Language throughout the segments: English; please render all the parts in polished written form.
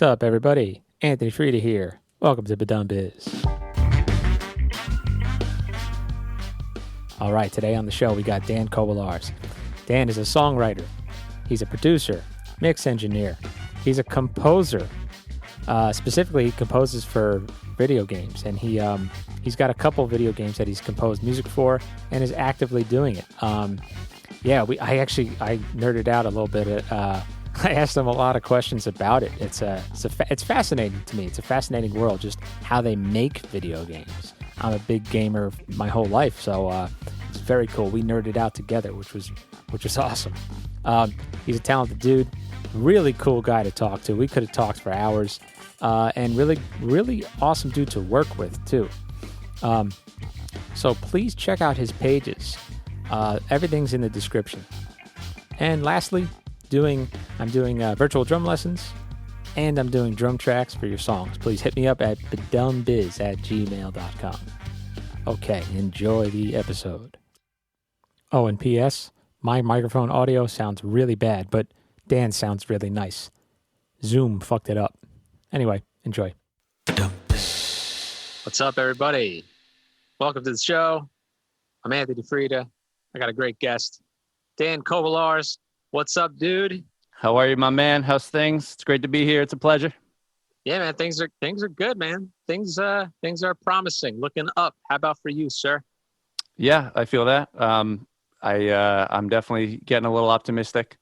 What's up, everybody? Anthony Frieda here. Welcome to badumbizz. All right, today on the show we got Dan Kobylarz. Dan is a songwriter. He's a producer, mix engineer. He's a composer. Specifically, he composes for video games, and he's got a couple video games that he's composed music for and is actively doing it. I nerded out a little bit. I asked him a lot of questions about it. It's fascinating to me. It's a fascinating world, just how they make video games. I'm a big gamer my whole life, so it's very cool. We nerded out together, which was awesome. He's a talented dude, really cool guy to talk to. We could have talked for hours, and really awesome dude to work with too. So please check out his pages. Everything's in the description. And lastly, I'm doing virtual drum lessons, and I'm doing drum tracks for your songs. Please hit me up at badumbizz@gmail.com. Okay, enjoy the episode. Oh, and P.S., my microphone audio sounds really bad, but Dan sounds really nice. Zoom fucked it up. Anyway, enjoy. What's up, everybody? Welcome to the show. I'm Anthony Frieda. I got a great guest, Dan Kobylarz. What's up, dude? How are you, my man? How's things? It's great to be here. It's a pleasure. Yeah, man. Things are good, man. Things are promising. Looking up. How about for you, sir? Yeah, I feel that. I'm definitely getting a little optimistic.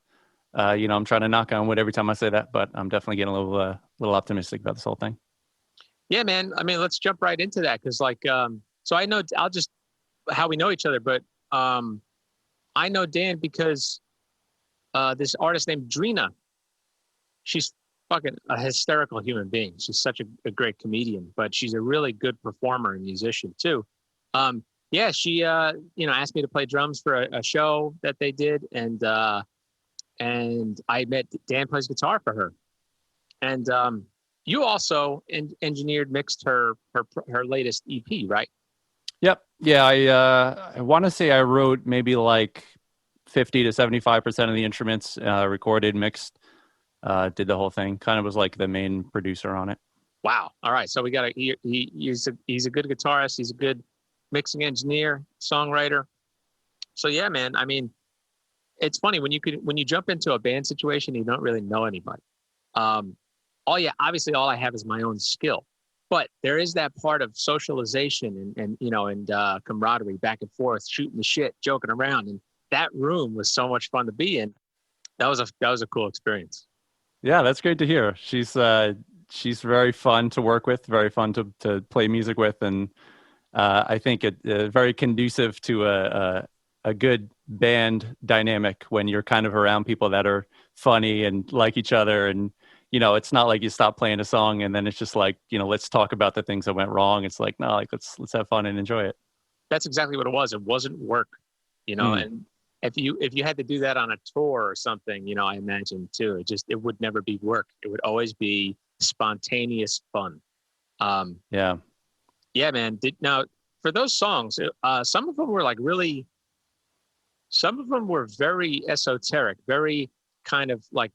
I'm trying to knock on wood every time I say that, but I'm definitely getting a little optimistic about this whole thing. Yeah, man. I mean, let's jump right into that because, so I know how we know each other, but I know Dan because this artist named Drina. She's fucking a hysterical human being. She's such a great comedian, but she's a really good performer and musician too. She asked me to play drums for a show that they did, and I met Dan plays guitar for her, and you also mixed her latest EP, right? Yep. Yeah, I want to say I wrote maybe like 50 to 75% of the instruments, recorded, mixed, did the whole thing. Kind of was like the main producer on it. Wow. All right. So we got he's a good guitarist. He's a good mixing engineer, songwriter. So yeah, man. I mean, it's funny when you jump into a band situation, you don't really know anybody. Obviously all I have is my own skill, but there is that part of socialization and camaraderie, back and forth, shooting the shit, joking around, and that room was so much fun to be in. That was a cool experience. Yeah, that's great to hear. She's very fun to work with, very fun to play music with, and I think it very conducive to a good band dynamic when you're kind of around people that are funny and like each other, and it's not like you stop playing a song and then it's just like let's talk about the things that went wrong. It's like no, like let's have fun and enjoy it. That's exactly what it was. It wasn't work, and if you had to do that on a tour or something, I imagine too, it would never be work. It would always be spontaneous fun. Yeah, man. Now for those songs, some of them were some of them were very esoteric, very kind of like,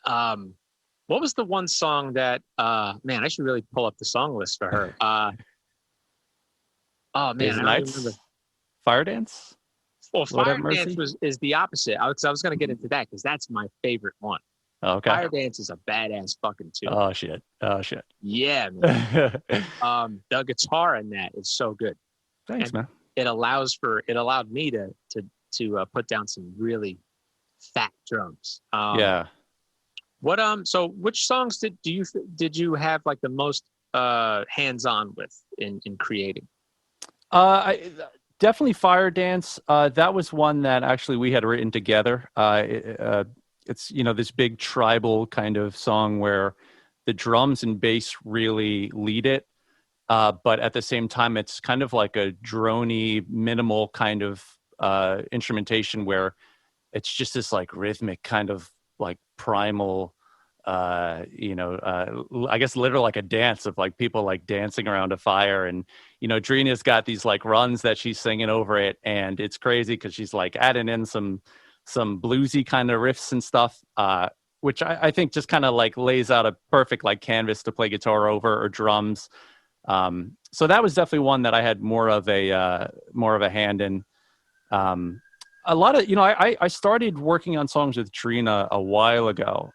what was the one song that, man, I should really pull up the song list for her. Oh man, I don't remember. Fire Dance? Well, Fire Dance is the opposite. I was going to get into that because that's my favorite one. Oh, okay. Fire Dance is a badass fucking tune. Oh shit. Yeah, man. The guitar in that is so good. Thanks, man. It allowed me to put down some really fat drums. Yeah. So which songs did you have like the most hands-on with in creating? Definitely Fire Dance. That was one that actually we had written together. It's, this big tribal kind of song where the drums and bass really lead it. But at the same time, it's kind of like a droney, minimal kind of instrumentation where it's just this like rhythmic kind of like primal, I guess literally like a dance of like people like dancing around a fire. And, Drina's got these like runs that she's singing over it. And it's crazy because she's like adding in some bluesy kind of riffs and stuff. which I think just kind of like lays out a perfect like canvas to play guitar over or drums. So that was definitely one that I had more of a hand in. A lot of, I started working on songs with Drina a while ago.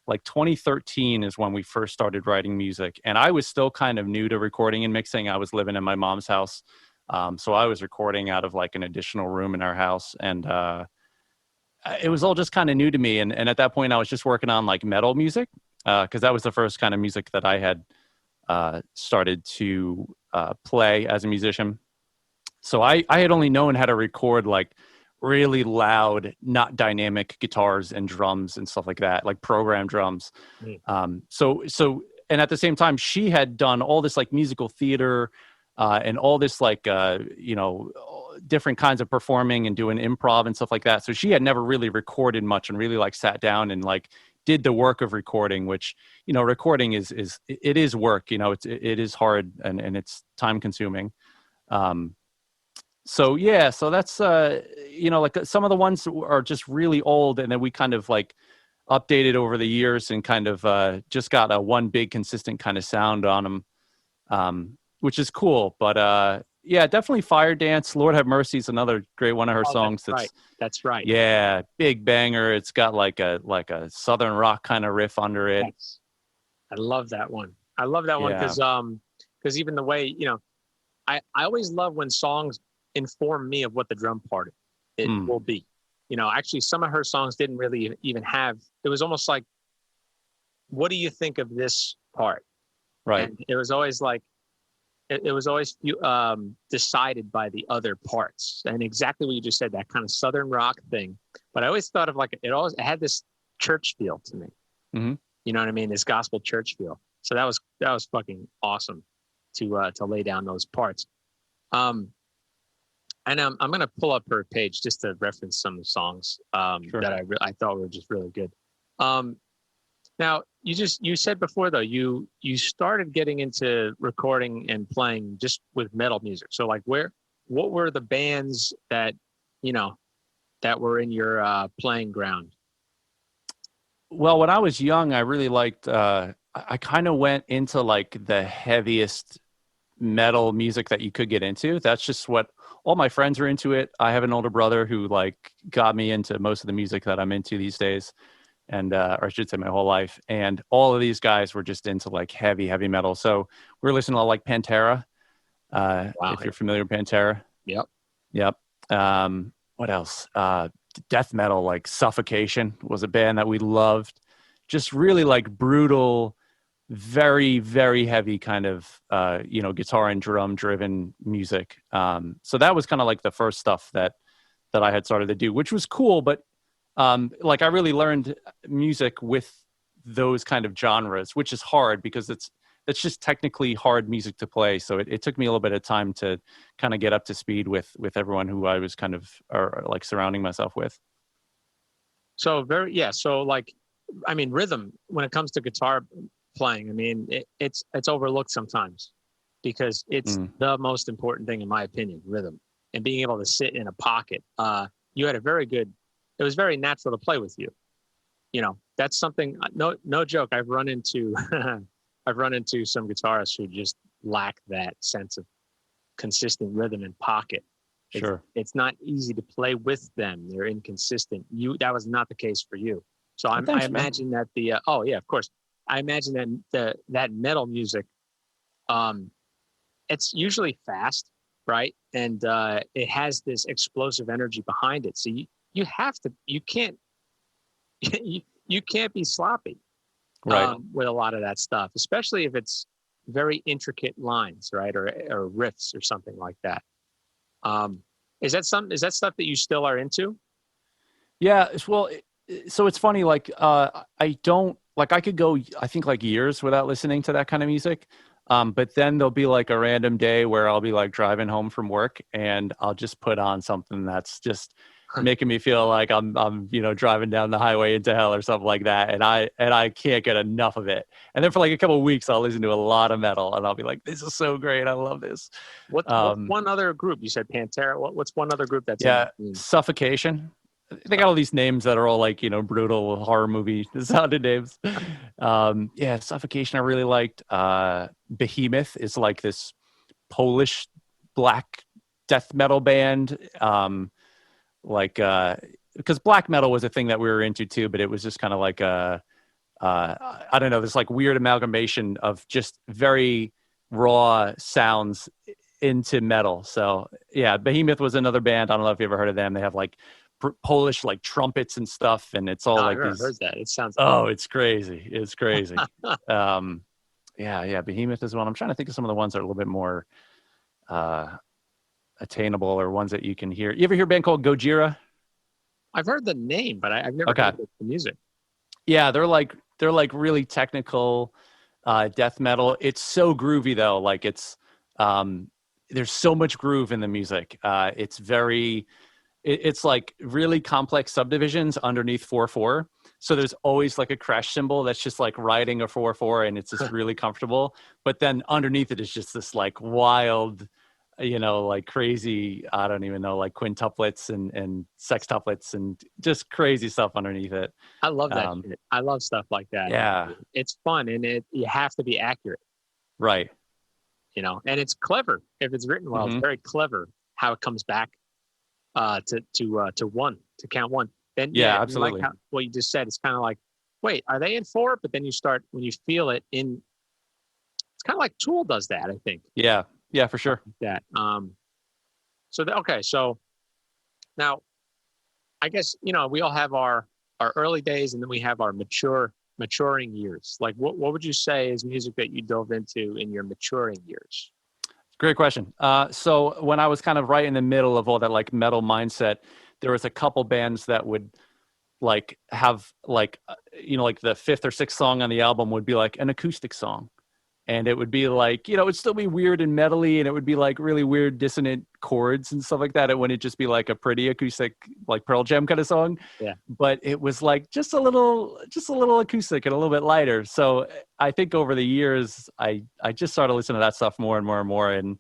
Like 2013 is when we first started writing music, and I was still kind of new to recording and mixing. I was living in my mom's house. So I was recording out of like an additional room in our house, and it was all just kind of new to me. And at that point I was just working on like metal music, because that was the first kind of music that I had started to play as a musician. So I had only known how to record like really loud, not dynamic guitars and drums and stuff like that, like programmed drums. So and at the same time, she had done all this like musical theater and all this like different kinds of performing and doing improv and stuff like that. So she had never really recorded much and really like sat down and like did the work of recording, which, recording is work, it is hard and it's time consuming. So that's, like some of the ones are just really old, and then we kind of like updated over the years and kind of just got a one big consistent kind of sound on them, which is cool. But definitely Fire Dance, Lord Have Mercy is another great one of her songs. That's right. Yeah, big banger. It's got like a Southern rock kind of riff under it. Yes. I love that one. Because even the way, I always love when songs inform me of what the drum part will be. Actually some of her songs didn't really even have, it was almost like, what do you think of this part? Right. And it was always like, it was always decided by the other parts. And exactly what you just said, that kind of Southern rock thing. But I always thought of like, it had this church feel to me. Mm-hmm. You know what I mean? This gospel church feel. So that was fucking awesome to lay down those parts. And I'm going to pull up her page just to reference some of the songs Sure. that I thought were just really good. Now, you said before, though, you started getting into recording and playing just with metal music. So, like, what were the bands that were in your playing ground? Well, when I was young, I really liked, I kind of went into like the heaviest metal music that you could get into. That's just what all my friends are into it. I have an older brother who like got me into most of the music that I'm into these days. And, or I should say my whole life. And all of these guys were just into like heavy metal. So we were listening to like Pantera. Wow. If you're familiar with Pantera. Yep. What else? Death metal, like Suffocation was a band that we loved. Just really like brutal, very, very heavy kind of, guitar and drum driven music. So that was kind of like the first stuff that I had started to do, which was cool. But like I really learned music with those kind of genres, which is hard because it's just technically hard music to play. So it took me a little bit of time to kind of get up to speed with everyone who I was kind of like surrounding myself with. So so like, I mean, rhythm when it comes to guitar playing, I mean, it's overlooked sometimes because it's the most important thing in my opinion, rhythm, and being able to sit in a pocket. You had it was very natural to play with you. That's something, no joke. I've run into some guitarists who just lack that sense of consistent rhythm and pocket. Sure. It's not easy to play with them. They're inconsistent. That was not the case for you. So I imagine that of course. I imagine that metal music, it's usually fast, right? And it has this explosive energy behind it. So you can't be sloppy, right? With a lot of that stuff, especially if it's very intricate lines, right? Or riffs or something like that. Is that stuff that you still are into? Yeah. Well, so it's funny. Like, I don't like. I could go, I think, like years without listening to that kind of music. But then there'll be like a random day where I'll be like driving home from work and I'll just put on something that's just making me feel like I'm driving down the highway into hell or something like that. And I can't get enough of it. And then for like a couple of weeks, I'll listen to a lot of metal and I'll be like, this is so great. I love this. What's one other group? You said Pantera. What's one other group that's Suffocation. they got all these names that are all like, brutal horror movie sounded names. Suffocation I really liked. Behemoth is like this Polish black death metal band. Because black metal was a thing that we were into too, but it was just kind of like I don't know, this like weird amalgamation of just very raw sounds into metal. So yeah, Behemoth was another band. I don't know if you ever heard of them. They have like Polish like trumpets and stuff, and it's all like these. Heard that. It sounds. Oh, it's crazy. It's crazy. Behemoth is one. I'm trying to think of some of the ones that are a little bit more attainable, or ones that you can hear. You ever hear a band called Gojira? I've heard the name, but I've never heard the music. Yeah, they're like really technical death metal. It's so groovy though. Like it's there's so much groove in the music. It's like really complex subdivisions underneath 4/4. So there's always like a crash cymbal that's just like riding a 4/4, and it's just really comfortable. But then underneath it is just this like wild, like crazy, I don't even know, like quintuplets and sextuplets and just crazy stuff underneath it. I love that shit. I love stuff like that. Yeah. It's fun, and you have to be accurate. Right. And it's clever. If it's written well, It's very clever how it comes back to count one. Then absolutely. Like what you just said, it's kind of like, wait, are they in 4? But then you start, when you feel it in, it's kind of like Tool does that, I think. Yeah, for sure. That. So now, I guess we all have our early days, and then we have our maturing years. Like, what would you say is music that you dove into in your maturing years? Great question. So when I was kind of right in the middle of all that like metal mindset, there was a couple bands that would like have like like the 5th or 6th song on the album would be like an acoustic song. And it would be like, it'd still be weird and metally, and it would be like really weird dissonant chords and stuff like that. It wouldn't just be like a pretty acoustic, like Pearl Jam kind of song. Yeah. But it was like just a little acoustic and a little bit lighter. So I think over the years, I just started listening to that stuff more and more and more. And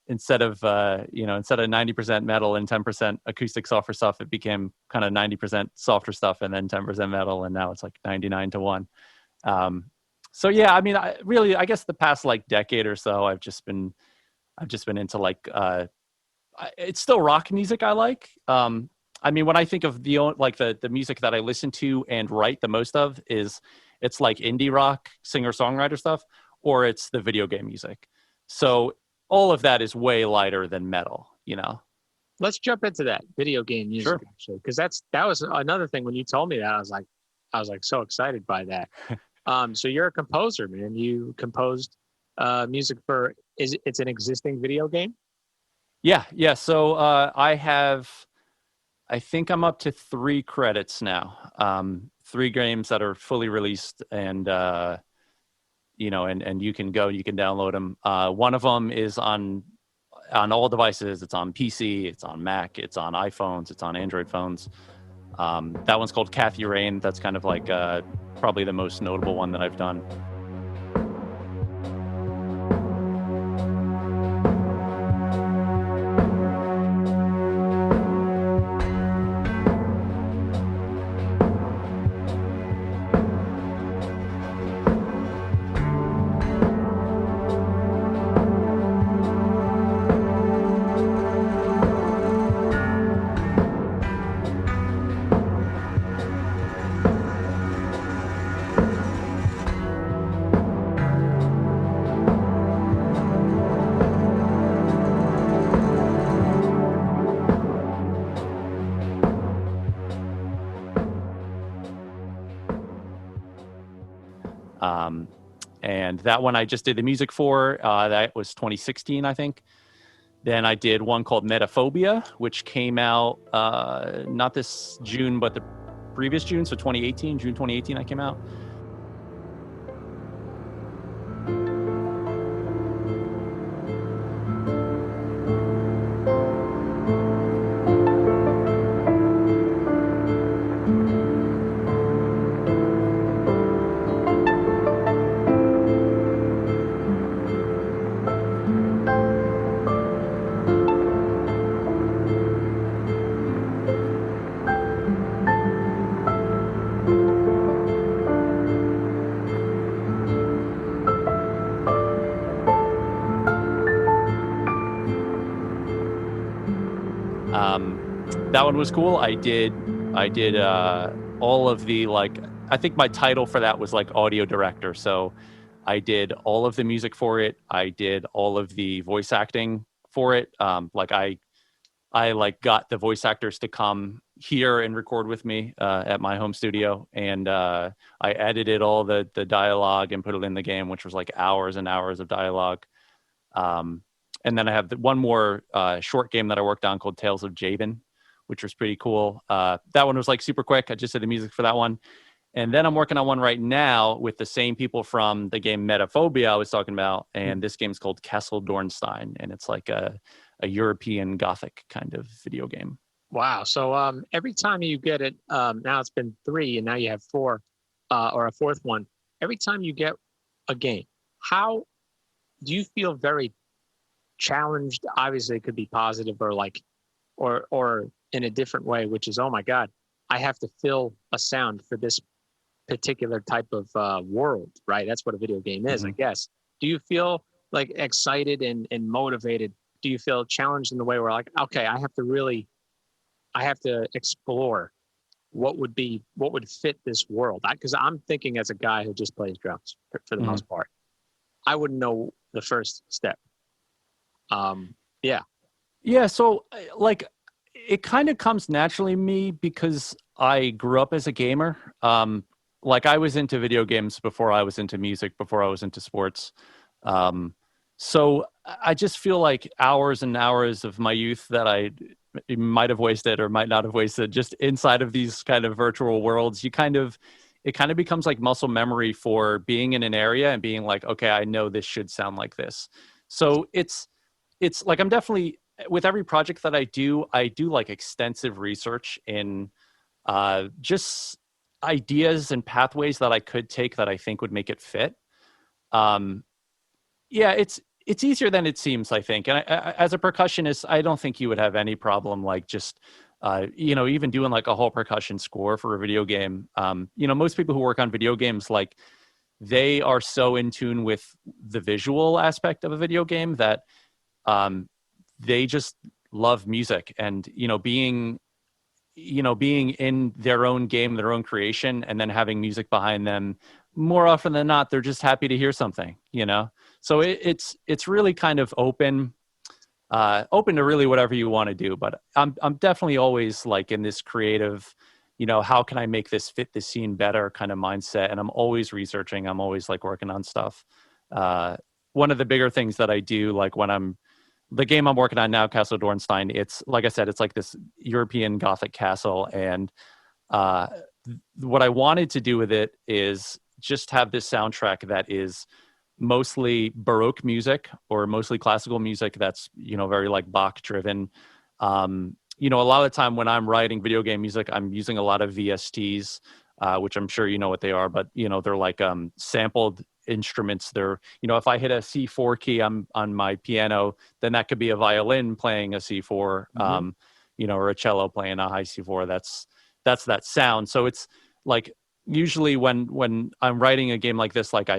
instead of 90% metal and 10% acoustic softer stuff, it became kind of 90% softer stuff and then 10% metal. And now it's like 99-1. So yeah, I mean, I guess the past like decade or so, I've just been into like, it's still rock music I like. I mean, when I think of the music that I listen to and write the most of it's like indie rock, singer-songwriter stuff, or it's the video game music. So all of that is way lighter than metal, Let's jump into that video game music, sure. Actually, because that was another thing. When you told me that, I was like so excited by that. So you're a composer, man. You composed music for it's an existing video game? Yeah. So I think I'm up to 3 credits now. 3 games that are fully released, and and you can download them. One of them is on all devices. It's on PC, it's on Mac, it's on iPhones, it's on Android phones. That one's called Kathy Rain. That's kind of like probably the most notable one that I've done. And that one I just did the music for. That was 2016, I think. Then I did one called Metaphobia, which came out not this June, but the previous June, so June 2018, I came out. that one was cool. I did all of the, like, I think my title for that was like audio director. So I did all of the music for it. I did all of the voice acting for it. Like I like got the voice actors to come here and record with me at my home studio, and I edited all the dialogue and put it in the game, which was like hours and hours of dialogue. And then I have one more short game that I worked on called Tales of Jabin, which was pretty cool. That one was like super quick. I just did the music for that one. And then I'm working on one right now with the same people from the game Metaphobia I was talking about. And this game's called Castle Dornstein. And it's like a European Gothic kind of video game. Wow. So every time you get it, now it's been 3 and now you have 4 or a 4th one. Every time you get a game, how do you feel very challenged? Obviously it could be positive or like, or in a different way, which is, oh my God, I have to fill a sound for this particular type of world, right? That's what a video game is, I guess. Do you feel like excited and motivated? Do you feel challenged in the way where like, okay, I have to explore what would fit this world? Because I'm thinking as a guy who just plays drums for the most part, I wouldn't know the first step. Yeah. So like, it kind of comes naturally to me because I grew up as a gamer. Like I was into video games before I was into music, before I was into sports. So I just feel like hours and hours of my youth that I might have wasted or might not have wasted just inside of these kind of virtual worlds, it kind of becomes like muscle memory for being in an area and being like, okay, I know this should sound like this. So it's like, I'm definitely, with every project that I do like extensive research in just ideas and pathways that I could take that I think would make it fit. It's easier than it seems, I think. And I, as a percussionist, I don't think you would have any problem like just, even doing like a whole percussion score for a video game. Most people who work on video games, like they are so in tune with the visual aspect of a video game that they just love music and, being in their own game, their own creation, and then having music behind them. More often than not, they're just happy to hear something, So it's really kind of open to really whatever you want to do. But I'm definitely always like in this creative, how can I make this fit the scene better kind of mindset? And I'm always researching. I'm always like working on stuff. One of the bigger things that I do, like when the game I'm working on now, Castle Dornstein, it's like I said, it's like this European Gothic castle. And what I wanted to do with it is just have this soundtrack that is mostly Baroque music or mostly classical music that's, very like Bach driven. A lot of the time when I'm writing video game music, I'm using a lot of VSTs, which I'm sure you know what they are, but, they're like sampled instruments. They're, if I hit a C4 key on my piano, then that could be a violin playing a C4, or a cello playing a high C4. That's that sound. So it's like, usually when I'm writing a game like this, like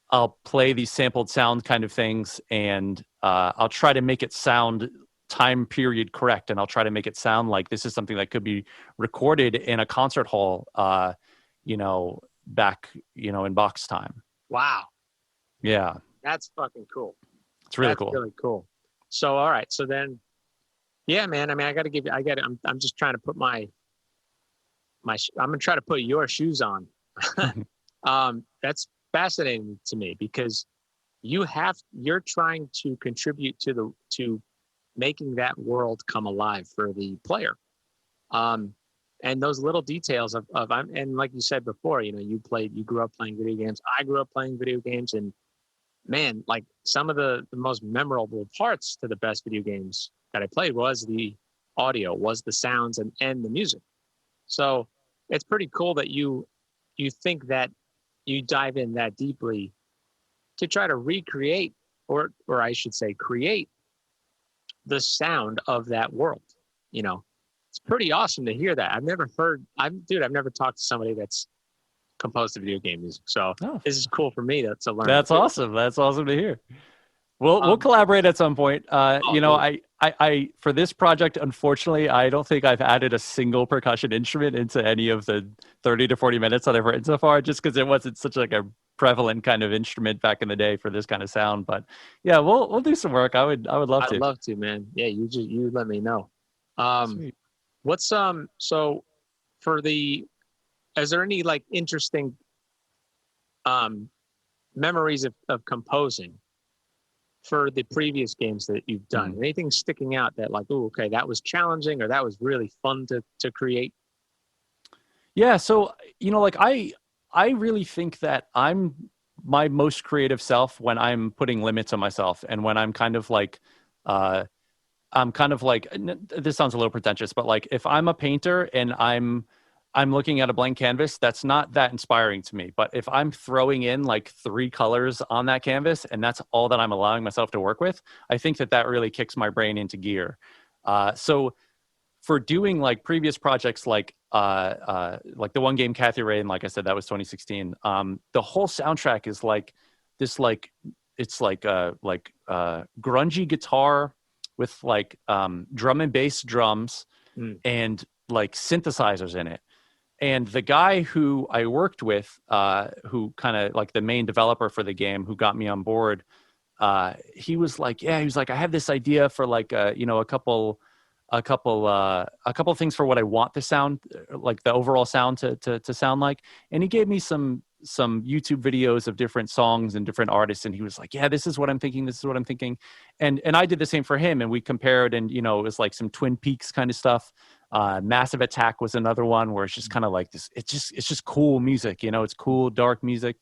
I'll play these sampled sound kind of things, and I'll try to make it sound time period correct, and I'll try to make it sound like this is something that could be recorded in a concert hall, back, in Bach's time. Wow. Yeah. That's fucking cool. It's really That's cool. Really cool. So, all right. So then, yeah, man, I mean, I'm just trying to put I'm going to try to put your shoes on. That's fascinating to me because you're trying to contribute to making that world come alive for the player. And those little details and like you said before, you grew up playing video games. I grew up playing video games, and man, like some of the most memorable parts to the best video games that I played was the audio, was the sounds and the music. So it's pretty cool that you think that you dive in that deeply to try to recreate, or I should say create the sound of that world. It's pretty awesome to hear that. I've never talked to somebody that's composed the video game music. So This is cool for me to learn. That's awesome. That's awesome to hear. We'll collaborate at some point. You know, Dude. I for this project, unfortunately, I don't think I've added a single percussion instrument into any of the 30 to 40 minutes that I've written so far, just because it wasn't such like a prevalent kind of instrument back in the day for this kind of sound. But yeah, we'll do some work. I would love to. I'd love to, man. Yeah, you let me know. Sweet. What's so for the is there any like interesting memories of composing for the previous games that you've done? Mhm. Anything sticking out that like, oh, okay, that was challenging or that was really fun to create? Yeah, so you know, like I really think that I'm my most creative self when I'm putting limits on myself and when uh I'm kind of like this sounds a little pretentious, but like if I'm a painter and I'm looking at a blank canvas, that's not that inspiring to me. But if I'm throwing in like 3 colors on that canvas and that's all that I'm allowing myself to work with, I think that that really kicks my brain into gear. So for doing like previous projects like the one game Kathy Rain, like I said, that was 2016. The whole soundtrack is like this it's grungy guitar with like drum and bass drums Mm. and like synthesizers in it. And the guy who I worked with, who kind of like the main developer for the game, who got me on board, he was like, I have this idea for like a couple things for what I want the sound, like the overall sound to sound like. And he gave me some YouTube videos of different songs and different artists, and he was like, yeah, this is what I'm thinking, this is what I'm thinking. And I did the same for him, and we compared, and you know, it was like some Twin Peaks kind of stuff. Massive Attack was another one where it's just kind of like this, it's just cool music, you know, it's cool dark music.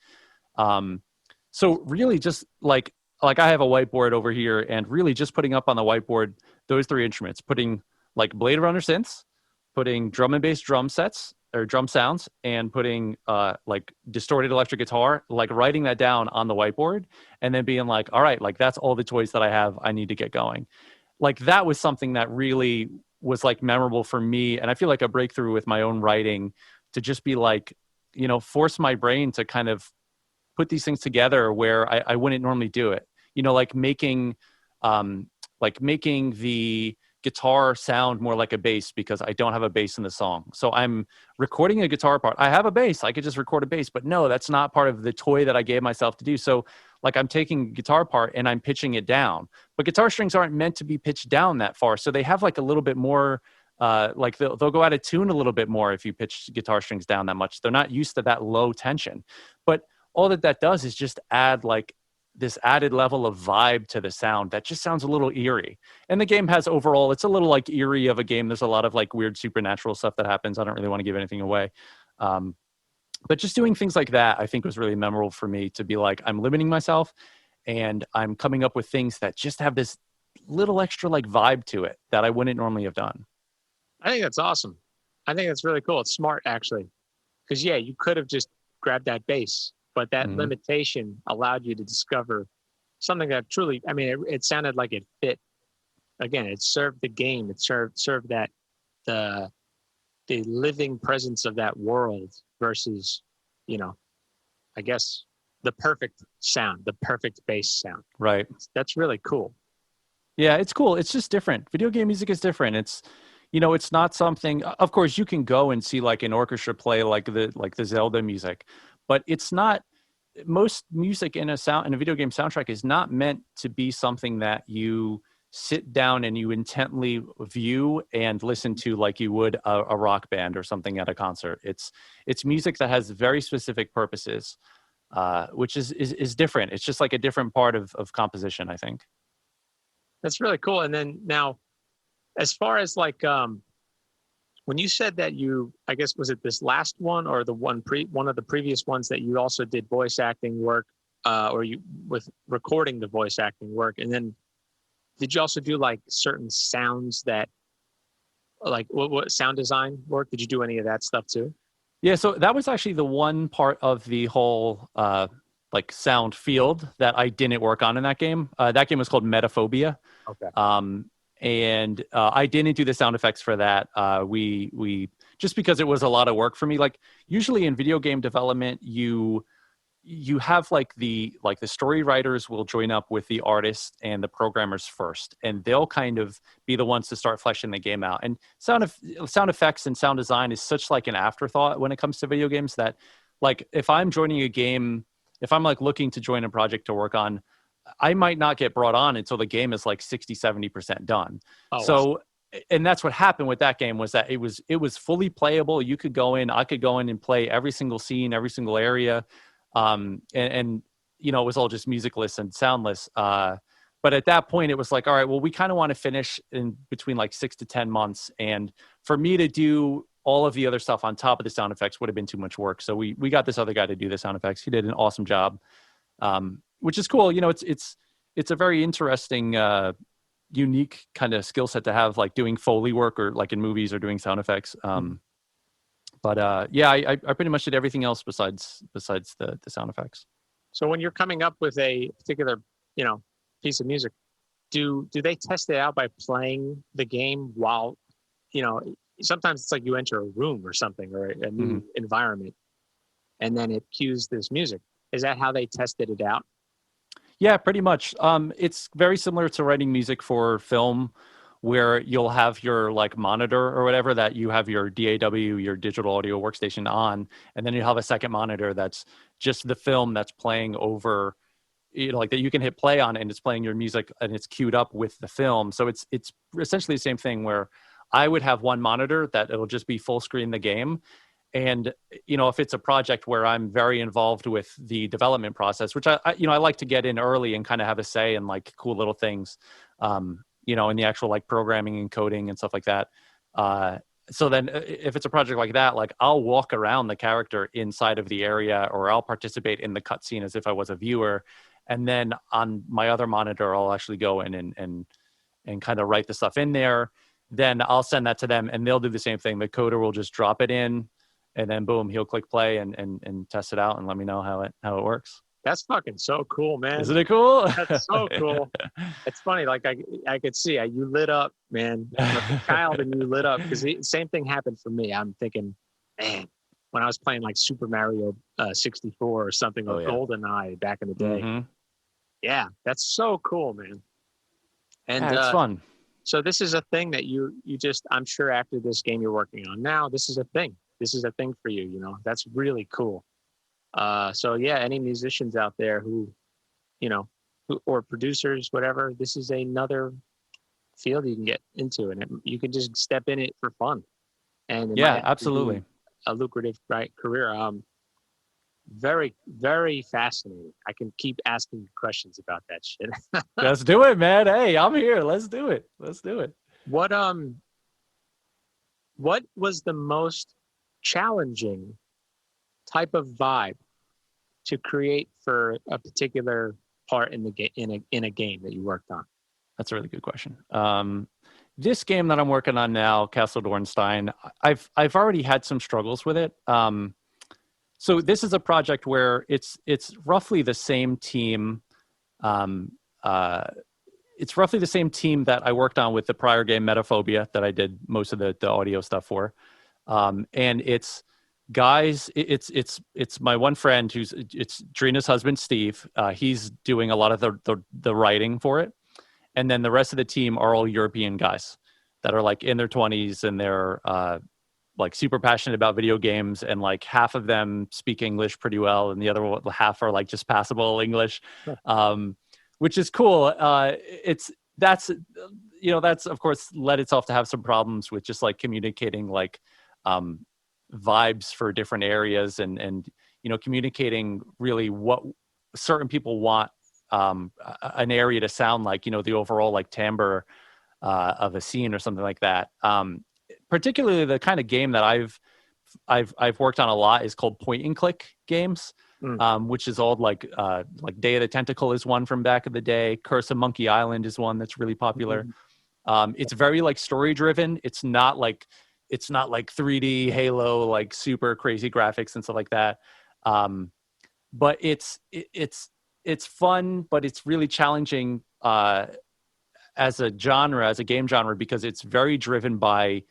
So really just like I have a whiteboard over here, and really just putting up on the whiteboard those 3 instruments, putting like Blade Runner synths, putting drum and bass drum sets or drum sounds, and putting like distorted electric guitar, like writing that down on the whiteboard, and then being like, all right, like that's all the toys that I have, I need to get going. Like that was something that really was like memorable for me, and I feel like a breakthrough with my own writing, to just be like, you know, force my brain to kind of put these things together where I wouldn't normally do it. You know, like making the guitar sound more like a bass, because I don't have a bass in the song. So I'm recording a guitar part. I have a bass. I could just record a bass, but no, that's not part of the toy that I gave myself to do. So like I'm taking guitar part and I'm pitching it down, but guitar strings aren't meant to be pitched down that far. So they have like a little bit more, like they'll go out of tune a little bit more if you pitch guitar strings down that much. They're not used to that low tension, but all that does is just add like this added level of vibe to the sound that just sounds a little eerie. And the game has overall, it's a little like eerie of a game. There's a lot of like weird supernatural stuff that happens. I don't really want to give anything away. But just doing things like that, I think was really memorable for me, to be like, I'm limiting myself and I'm coming up with things that just have this little extra like vibe to it that I wouldn't normally have done. I think that's awesome. I think that's really cool. It's smart actually. Because yeah, you could have just grabbed that bass, but that limitation allowed you to discover something that truly, I mean, it sounded like it fit. Again, it served the game. It served that the living presence of that world versus, you know, I guess the perfect sound, the perfect bass sound. Right. That's really cool. Yeah, it's cool. It's just different. Video game music is different. It's, you know, it's not something, of course you can go and see like an orchestra play like the Zelda music, but it's not, most music in a video game soundtrack is not meant to be something that you sit down and you intently view and listen to like you would a rock band or something at a concert. It's music that has very specific purposes, which is different. It's just like a different part of composition, I think. That's really cool. And then now, as far as like, when you said that I guess, was it this last one or the one of the previous ones that you also did voice acting work, or you with recording the voice acting work, and then did you also do like certain sounds that, like what sound design work? Did you do any of that stuff too? Yeah, so that was actually the one part of the whole like sound field that I didn't work on in that game. That game was called Metaphobia. Okay. And I didn't do the sound effects for that. We just because it was a lot of work for me. Like usually in video game development, you you have like the story writers will join up with the artists and the programmers first, and they'll kind of be the ones to start fleshing the game out. And sound effects and sound design is such like an afterthought when it comes to video games, that like if I'm joining a game, if I'm like looking to join a project to work on, I might not get brought on until the game is like 60-70% done. So and that's what happened with that game, was that it was fully playable. You could go in, I could go in and play every single scene, every single area. And you know, it was all just musicless and soundless. But at that point it was like, all right, well, we kind of want to finish in between like 6 to 10 months. And for me to do all of the other stuff on top of the sound effects would have been too much work. So we got this other guy to do the sound effects. He did an awesome job. Which is cool. You know, it's a very interesting, unique kind of skill set to have, like doing Foley work or like in movies or doing sound effects. But yeah, I pretty much did everything else besides the sound effects. So when you're coming up with a particular, you know, piece of music, do they test it out by playing the game while, you know, sometimes it's like you enter a room or something, or a new environment, and then it cues this music. Is that how they tested it out? Yeah, pretty much. It's very similar to writing music for film, where you'll have your like monitor or whatever, that you have your DAW, your digital audio workstation on, and then you have a second monitor that's just the film that's playing over, you know, like that you can hit play on, and it's playing your music and it's queued up with the film. So it's essentially the same thing, where I would have one monitor that it'll just be full screen the game. And, you know, if it's a project where I'm very involved with the development process, which I like to get in early and kind of have a say in like cool little things, you know, in the actual like programming and coding and stuff like that. So then if it's a project like that, like I'll walk around the character inside of the area, or I'll participate in the cutscene as if I was a viewer. And then on my other monitor, I'll actually go in and kind of write the stuff in there. Then I'll send that to them and they'll do the same thing. The coder will just drop it in, and then boom, he'll click play and test it out and let me know how it works. That's fucking so cool, man. Isn't it cool? That's so cool. It's funny. Like I could see you lit up, man. Like a child, and you lit up, because the same thing happened for me. I'm thinking, man, when I was playing like Super Mario 64 or something, or GoldenEye back in the day. Mm-hmm. Yeah, that's so cool, man. And it's fun. So this is a thing that you just, I'm sure after this game you're working on now, this is a thing. This is a thing for you, you know. That's really cool. So yeah, any musicians out there who, you know, or producers, whatever, this is another field you can get into, and you can just step in it for fun. And yeah, absolutely, a lucrative career. Very, very fascinating. I can keep asking you questions about that shit. Let's do it, man. Hey, I'm here. Let's do it. What was the most challenging type of vibe to create for a particular part in the in a game that you worked on? That's a really good question. This game that I'm working on now, Castle Dornstein, I've already had some struggles with it. So this is a project where it's roughly the same team. It's roughly the same team that I worked on with the prior game Metaphobia, that I did most of the audio stuff for. And it's guys, it's my one friend it's Drina's husband, Steve. He's doing a lot of the writing for it. And then the rest of the team are all European guys that are like in their 20s, and they're like super passionate about video games, and like half of them speak English pretty well, and the other half are like just passable English, which is cool. That's of course led itself to have some problems with just like communicating like vibes for different areas, and you know, communicating really what certain people want an area to sound like, you know, the overall like timbre of a scene or something like that. Particularly the kind of game that I've worked on a lot is called point and click games, which is old, like Day of the Tentacle is one from back in the day. Curse of Monkey Island is one that's really popular. It's very like story driven. It's not like 3D Halo, like super crazy graphics and stuff like that. But it's fun, but it's really challenging as a game genre, because it's very driven by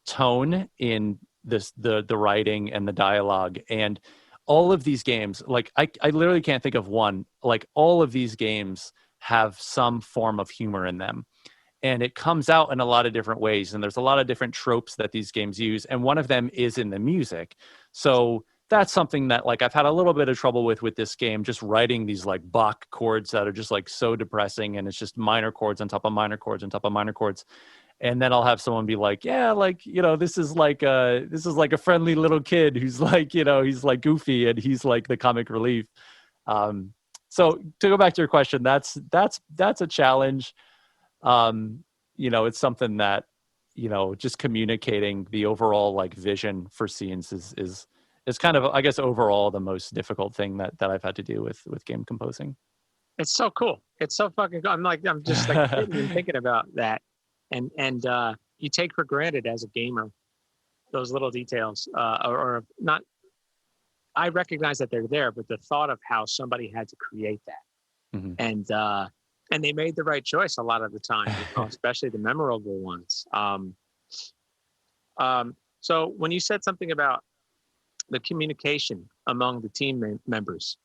tone in the writing and the dialogue. And all of these games, like I literally can't think of one. Like all of these games have some form of humor in them. And it comes out in a lot of different ways. And there's a lot of different tropes that these games use. And one of them is in the music. So that's something that like I've had a little bit of trouble with this game, just writing these like Bach chords that are just like so depressing. And it's just minor chords on top of minor chords on top of minor chords. And then I'll have someone be like, yeah, like, you know, this is like a friendly little kid who's like, you know, he's like goofy and he's like the comic relief. So to go back to your question, that's a challenge. You know, it's something that, you know, just communicating the overall like vision for scenes is kind of, I guess, overall the most difficult thing that I've had to do with game composing. It's so cool. It's so fucking cool. I'm just like sitting and thinking about that. And you take for granted as a gamer, those little details, or not. I recognize that they're there, but the thought of how somebody had to create that. Mm-hmm. And they made the right choice a lot of the time, you know, especially the memorable ones. So when you said something about the communication among the team members,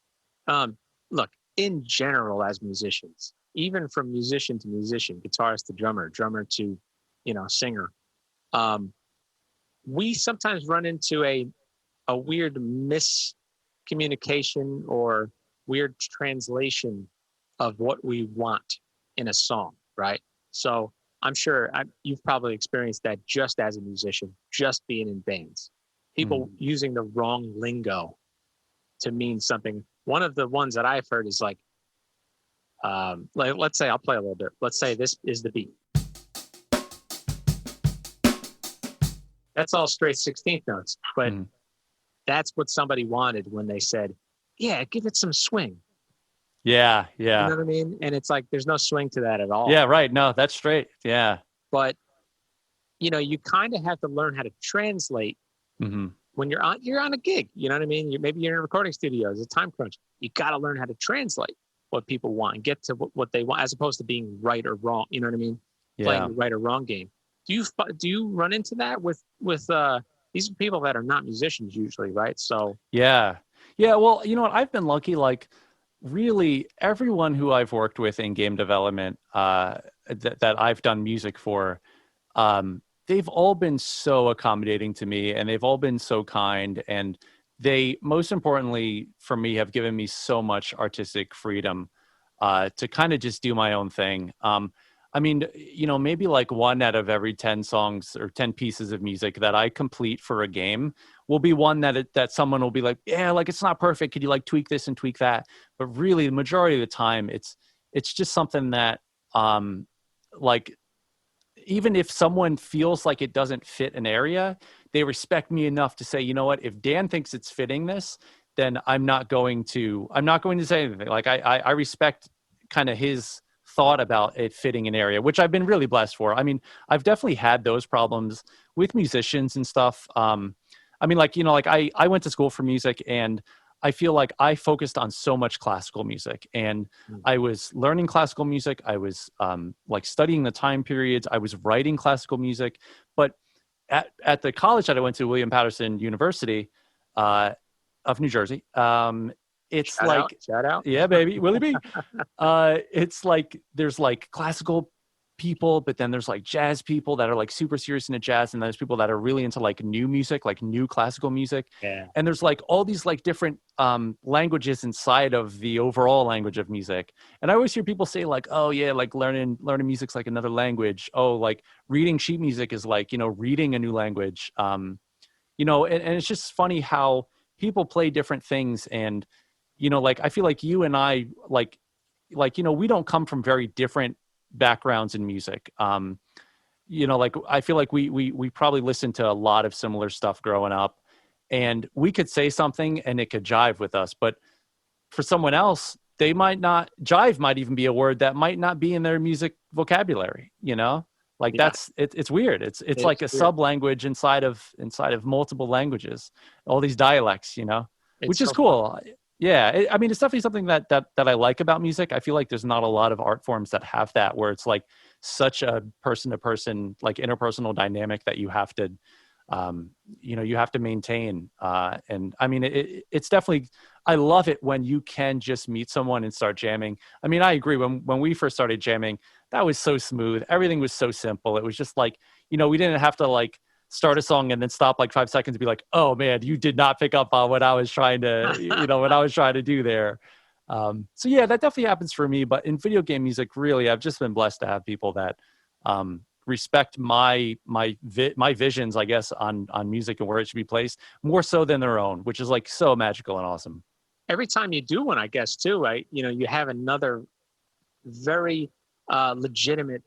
look, in general, as musicians, even from musician to musician, guitarist to drummer to, you know, singer, we sometimes run into a weird miscommunication or weird translation of what we want in a song, right? So I'm sure you've probably experienced that just as a musician, just being in bands. People using the wrong lingo to mean something. One of the ones that I've heard is like let's say, I'll play a little bit. Let's say this is the beat. That's all straight 16th notes, but that's what somebody wanted when they said, yeah, give it some swing. Yeah. You know what I mean? And it's like, there's no swing to that at all. Yeah, right. No, that's straight. Yeah. But, you know, you kind of have to learn how to translate when you're on a gig. You know what I mean? Maybe you're in a recording studio. It's a time crunch. You got to learn how to translate what people want and get to what they want, as opposed to being right or wrong. You know what I mean? Yeah. Playing the right or wrong game. Do you run into that with these people that are not musicians usually, right? So yeah. Well, you know what? I've been lucky. Like, really, everyone who I've worked with in game development that I've done music for, they've all been so accommodating to me, and they've all been so kind, and they, most importantly for me, have given me so much artistic freedom to kind of just do my own thing. I mean, you know, maybe like 1 out of every 10 songs or 10 pieces of music that I complete for a game will be one that someone will be like, yeah, like it's not perfect. Could you like tweak this and tweak that? But really, the majority of the time, it's just something that, like, even if someone feels like it doesn't fit an area, they respect me enough to say, you know what, if Dan thinks it's fitting this, then I'm not going to say anything. Like I respect kind of his thought about it fitting an area, which I've been really blessed for. I mean, I've definitely had those problems with musicians and stuff. I mean, like, you know, like I went to school for music, and I feel like I focused on so much classical music, and I was learning classical music. I was like studying the time periods. I was writing classical music. But at the college that I went to, William Patterson University of New Jersey, it's shout out. Yeah, baby, Willie B. It's like there's like classical people, but then there's like jazz people that are like super serious into jazz, and there's people that are really into like new music, like new classical music. Yeah. And there's like all these like different languages inside of the overall language of music. And I always hear people say like, oh yeah, like learning music's like another language. Oh, like reading sheet music is like, you know, reading a new language. You know, and it's just funny how people play different things. And you know, like I feel like you and I, like you know, we don't come from very different backgrounds in music. You know, like I feel like we probably listened to a lot of similar stuff growing up, and we could say something and it could jive with us. But for someone else, they might not. Jive might even be a word that might not be in their music vocabulary. You know, like it's weird. It's like a sub language inside of multiple languages. All these dialects, you know, which is cool. Fun. Yeah, I mean, it's definitely something that I like about music. I feel like there's not a lot of art forms that have that, where it's like such a person-to-person, like interpersonal dynamic that you have to you have to maintain. And I mean, it's definitely, I love it when you can just meet someone and start jamming. I mean, I agree. When we first started jamming, that was so smooth. Everything was so simple. It was just like, we didn't have to like start a song and then stop like 5 seconds and be like, oh man, you did not pick up on what I was trying to, what I was trying to do there. So yeah, that definitely happens for me. But in video game music, really, I've just been blessed to have people that respect my visions, I guess, on music and where it should be placed more so than their own, which is like so magical and awesome. Every time you do one, I guess too, right? You have another very legitimate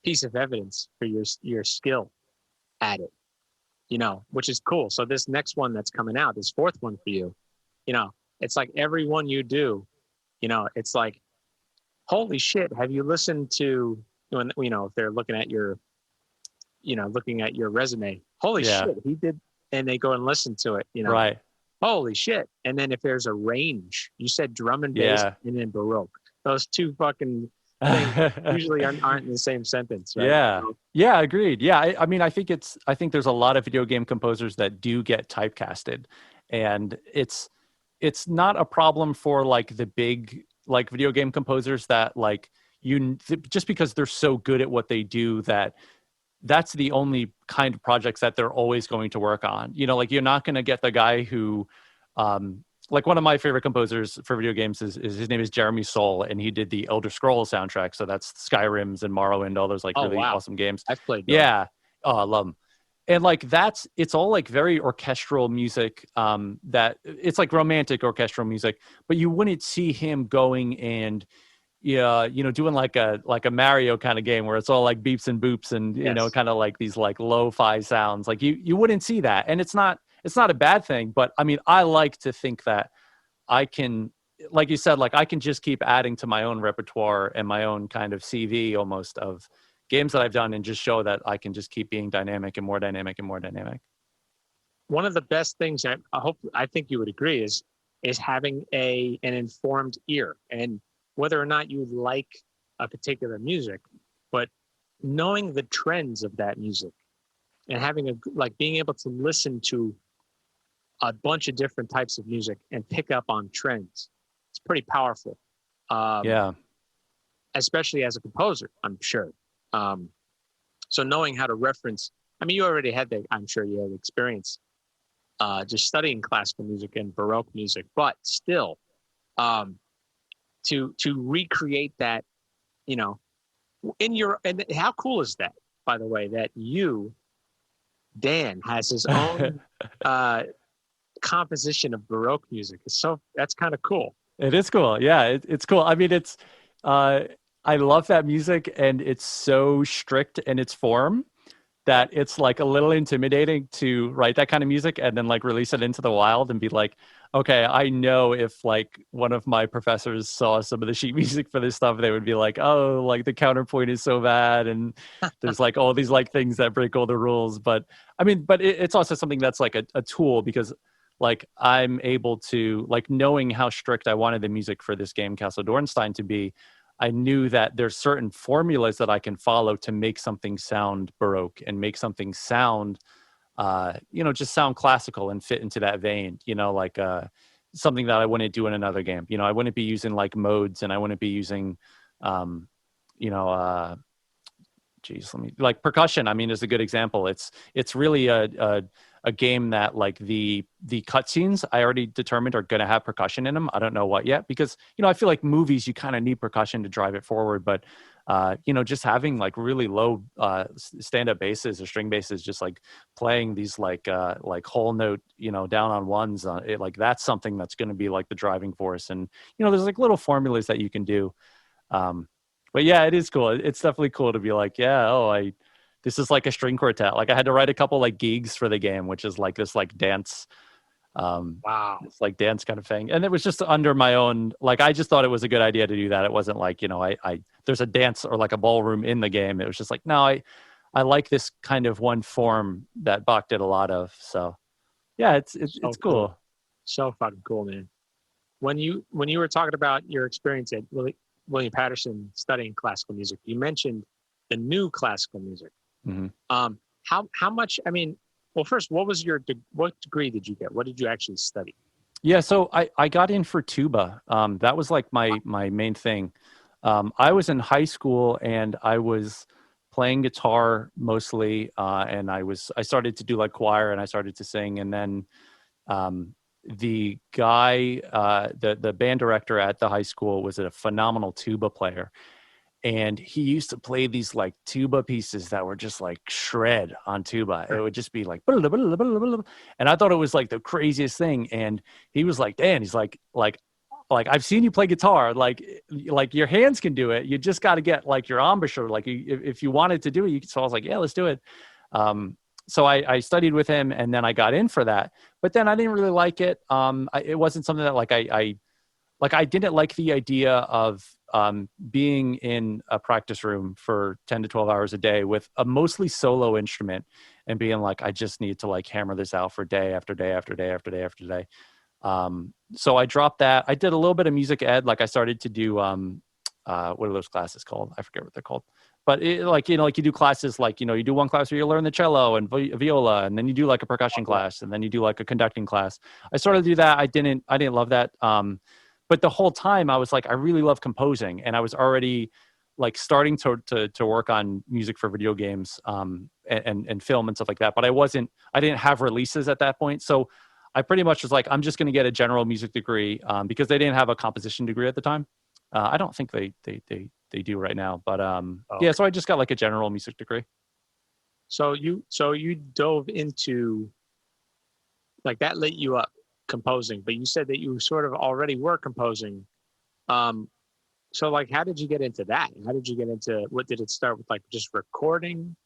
piece of evidence for your skill at it, which is cool. So this next one that's coming out, this fourth one for you, it's like every one you do, it's like, holy shit, have you listened to, if they're looking at your resume, holy shit, he did, and they go and listen to it, Right. Holy shit. And then if there's a range, you said drum and bass and then Baroque. Those two fucking things usually aren't in the same sentence, right? Yeah. Yeah, agreed. Yeah, I mean, I think there's a lot of video game composers that do get typecasted, and it's not a problem for like the big like video game composers that like just because they're so good at what they do that's the only kind of projects that they're always going to work on. Like you're not going to get the guy who, like one of my favorite composers for video games is his name is Jeremy Soule, and he did the Elder Scrolls soundtrack. So that's Skyrim's and Morrowind, all those like really awesome games. I've played those. Yeah. Oh, I love them. And like it's all like very orchestral music, that it's like romantic orchestral music, but you wouldn't see him going and doing like a Mario kind of game where it's all like beeps and boops and kind of like these like lo-fi sounds. Like you wouldn't see that, and it's not a bad thing. But I mean, I like to think that I can, like you said, like I can just keep adding to my own repertoire and my own kind of CV almost of games that I've done, and just show that I can just keep being dynamic and more dynamic and more dynamic. One of the best things I think you would agree is having an informed ear, and whether or not you like a particular music, but knowing the trends of that music and having being able to listen to a bunch of different types of music and pick up on trends. It's pretty powerful. Especially as a composer, I'm sure. So knowing how to reference, I mean, you already had I'm sure you had experience just studying classical music and Baroque music, but still, to recreate that, and how cool is that, by the way, that Dan has his own composition of Baroque music. That's kind of cool. It is cool. Yeah, it's cool. I mean, I love that music, and it's so strict in its form that it's like a little intimidating to write that kind of music and then like release it into the wild and be like, okay, I know if like one of my professors saw some of the sheet music for this stuff, they would be like, oh, like the counterpoint is so bad. And there's like all these like things that break all the rules. But I mean, it's also something that's like a tool, because like I'm able to, like, knowing how strict I wanted the music for this game, Castle Dornstein, to be, I knew that there's certain formulas that I can follow to make something sound Baroque and make something sound, just sound classical and fit into that vein, like something that I wouldn't do in another game. I wouldn't be using like modes, and I wouldn't be using, like percussion. I mean, is a good example. It's really a game that like the cutscenes I already determined are going to have percussion in them. I don't know what yet, because, I feel like movies, you kind of need percussion to drive it forward. But, just having like really low stand-up basses or string basses, just like playing these like whole note, down on ones, like that's something that's going to be like the driving force. And, there's like little formulas that you can do. But yeah, it is cool. It's definitely cool to be like, this is like a string quartet. Like I had to write a couple like gigs for the game, which is like this like dance, it's like dance kind of thing. And it was just under my own, like, I just thought it was a good idea to do that. It wasn't like, there's a dance or like a ballroom in the game. It was just like, no, I like this kind of one form that Bach did a lot of. So yeah, it's cool. So fucking cool, man. When you were talking about your experience at William Patterson studying classical music, you mentioned the new classical music. Mm-hmm. how much? I mean, well, first, what degree did you get? What did you actually study? Yeah, so I got in for tuba. That was like my main thing. I was in high school and I was playing guitar mostly, and I started to do like choir and I started to sing, and then the guy, the band director at the high school was a phenomenal tuba player. And he used to play these like tuba pieces that were just like shred on tuba. It would just be like, and I thought it was like the craziest thing. And he was like, Dan, he's like I've seen you play guitar. Like your hands can do it. You just got to get like your embouchure. Like if you wanted to do it, you could. So I was like, yeah, let's do it. So I studied with him, and then I got in for that. But then I didn't really like it. It wasn't something that I didn't like the idea of being in a practice room for 10 to 12 hours a day with a mostly solo instrument and being like, I just need to like hammer this out for day after day after day after day after day. So I dropped that. I did a little bit of music ed. Like I started to do, what are those classes called? I forget what they're called. But like you do classes, like, you do one class where you learn the cello and viola, and then you do like a percussion class, and then you do like a conducting class. I started to do that. I didn't love that. But the whole time I was like, I really love composing, and I was already like starting to work on music for video games, and film and stuff like that. But I didn't have releases at that point. So I pretty much was like, I'm just going to get a general music degree, because they didn't have a composition degree at the time. I don't think they do right now, but yeah. So I just got like a general music degree. So you dove into, like, that lit you up composing, but you said that you sort of already were composing. So like, how did you get into that? How did you get into, what did it start with, like just recording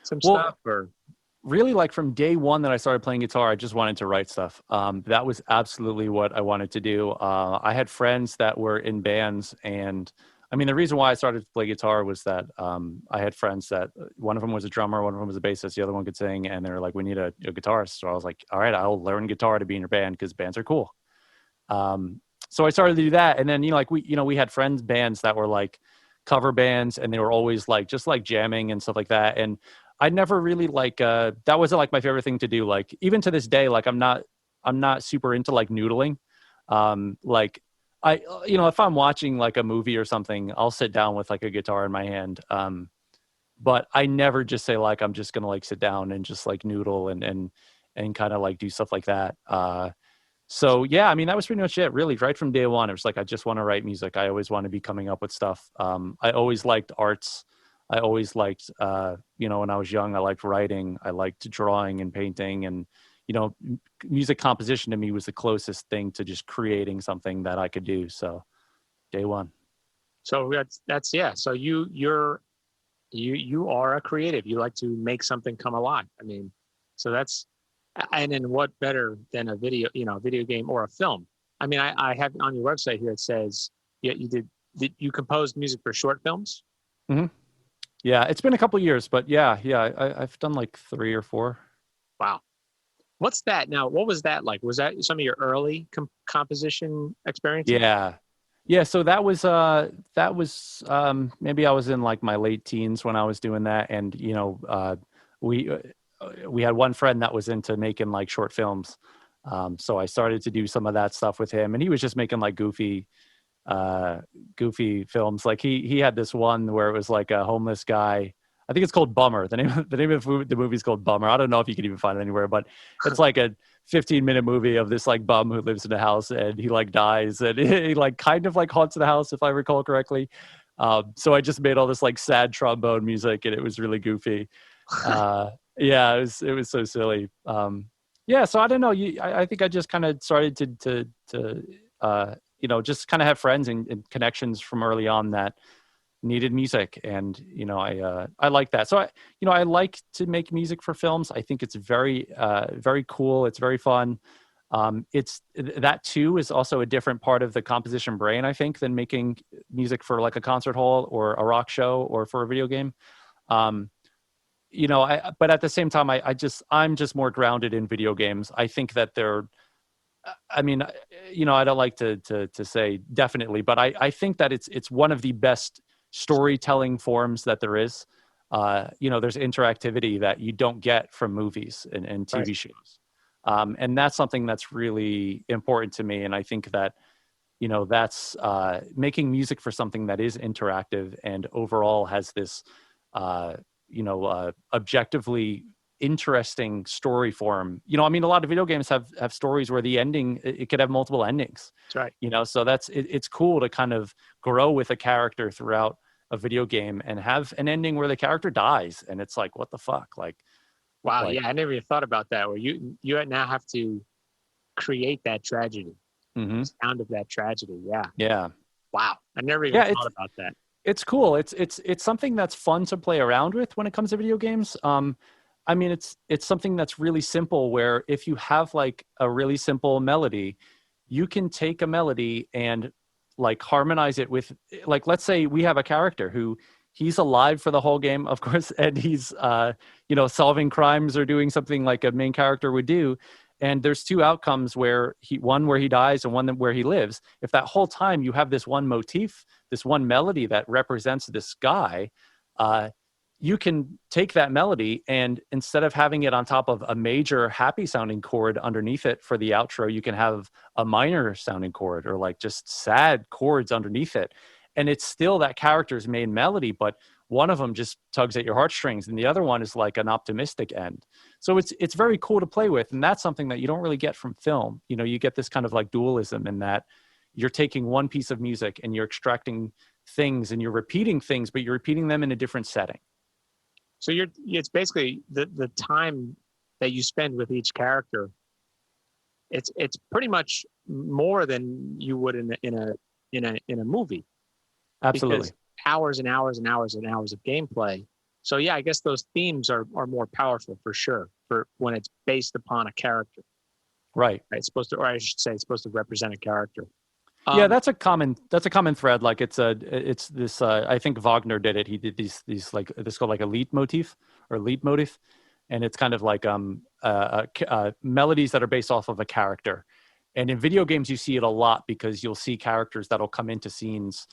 some stuff, or? Really, like from day one that I started playing guitar, I just wanted to write stuff. That was absolutely what I wanted to do. I had friends that were in bands, and I mean, the reason why I started to play guitar was that I had friends that one of them was a drummer, one of them was a bassist, the other one could sing, and they were like, we need a guitarist. So I was like, all right, I'll learn guitar to be in your band because bands are cool. So I started to do that, and then we had friends bands that were like cover bands, and they were always like just like jamming and stuff like that, and I never really like that wasn't like my favorite thing to do. Like even to this day, like I'm not super into like noodling. Like if I'm watching like a movie or something, I'll sit down with like a guitar in my hand. But I never just say like I'm just gonna like sit down and just like noodle and kind of like do stuff like that. So yeah, I mean that was pretty much it. Really, right from day one, it was like I just want to write music. I always want to be coming up with stuff. I always liked arts. I always liked, when I was young, I liked writing, I liked drawing and painting, and, music composition to me was the closest thing to just creating something that I could do. So day one. So that's yeah. So you are a creative. You like to make something come alive. I mean, so and then what better than a video game or a film? I mean, I have on your website here, it says, yeah, you composed music for short films? Mm-hmm. Yeah, it's been a couple of years, but yeah, I've done like 3 or 4. Wow. What's that now? What was that like? Was that some of your early composition experiences? Yeah. So that was maybe I was in like my late teens when I was doing that, and we had one friend that was into making like short films, so I started to do some of that stuff with him, and he was just making like goofy films. Like he had this one where it was like a homeless guy. I think it's called Bummer. The name of the movie is called Bummer. I don't know if you can even find it anywhere, but it's like a 15-minute movie of this like bum who lives in a house, and he like dies, and he like kind of like haunts the house, if I recall correctly. So I just made all this like sad trombone music, and it was really goofy. Yeah, it was so silly. Yeah, so I don't know. I think I just kind of started to just kind of have friends and connections from early on that needed music. And, I like that. So I like to make music for films. I think it's very, very cool. It's very fun. That too is also a different part of the composition brain, I think, than making music for like a concert hall or a rock show or for a video game. But at the same time, I'm just more grounded in video games. I think that I mean, I don't like to say definitely, but I think that it's one of the best storytelling forms that there is. there's interactivity that you don't get from movies and TV Right. shows. And that's something that's really important to me. And I think that, that's making music for something that is interactive and overall has this, objectively interesting story form. A lot of video games have stories where the ending, it could have multiple endings. That's right. So it's cool to kind of grow with a character throughout a video game and have an ending where the character dies. And it's like, what the fuck? Wow. Like, Yeah. I never even thought about that, where you now have to create that tragedy, mm-hmm. the sound of that tragedy. Yeah. Yeah. Wow. I never even thought about that. It's cool. It's something that's fun to play around with when it comes to video games. It's something that's really simple, where if you have like a really simple melody, you can take a melody and like harmonize it with, like, let's say we have a character who he's alive for the whole game, of course, and he's solving crimes or doing something like a main character would do. And there's two outcomes, where one where he dies and one where he lives. If that whole time you have this one motif, this one melody that represents this guy, you can take that melody, and instead of having it on top of a major happy sounding chord underneath it for the outro, you can have a minor sounding chord or like just sad chords underneath it. And it's still that character's main melody, but one of them just tugs at your heartstrings and the other one is like an optimistic end. So it's very cool to play with. And that's something that you don't really get from film. You get this kind of like dualism in that you're taking one piece of music and you're extracting things and you're repeating things, but you're repeating them in a different setting. So it's basically the time that you spend with each character. It's pretty much more than you would in a movie. Absolutely. Because hours and hours and hours and hours of gameplay. So yeah, I guess those themes are more powerful for sure, for when it's based upon a character. Right. It's supposed to, or I should say, it's supposed to represent a character. Yeah, that's a common thread. Like it's this. I think Wagner did it. He did these like this called like a leitmotif, and it's kind of like melodies that are based off of a character. And in video games, you see it a lot because you'll see characters that'll come into scenes.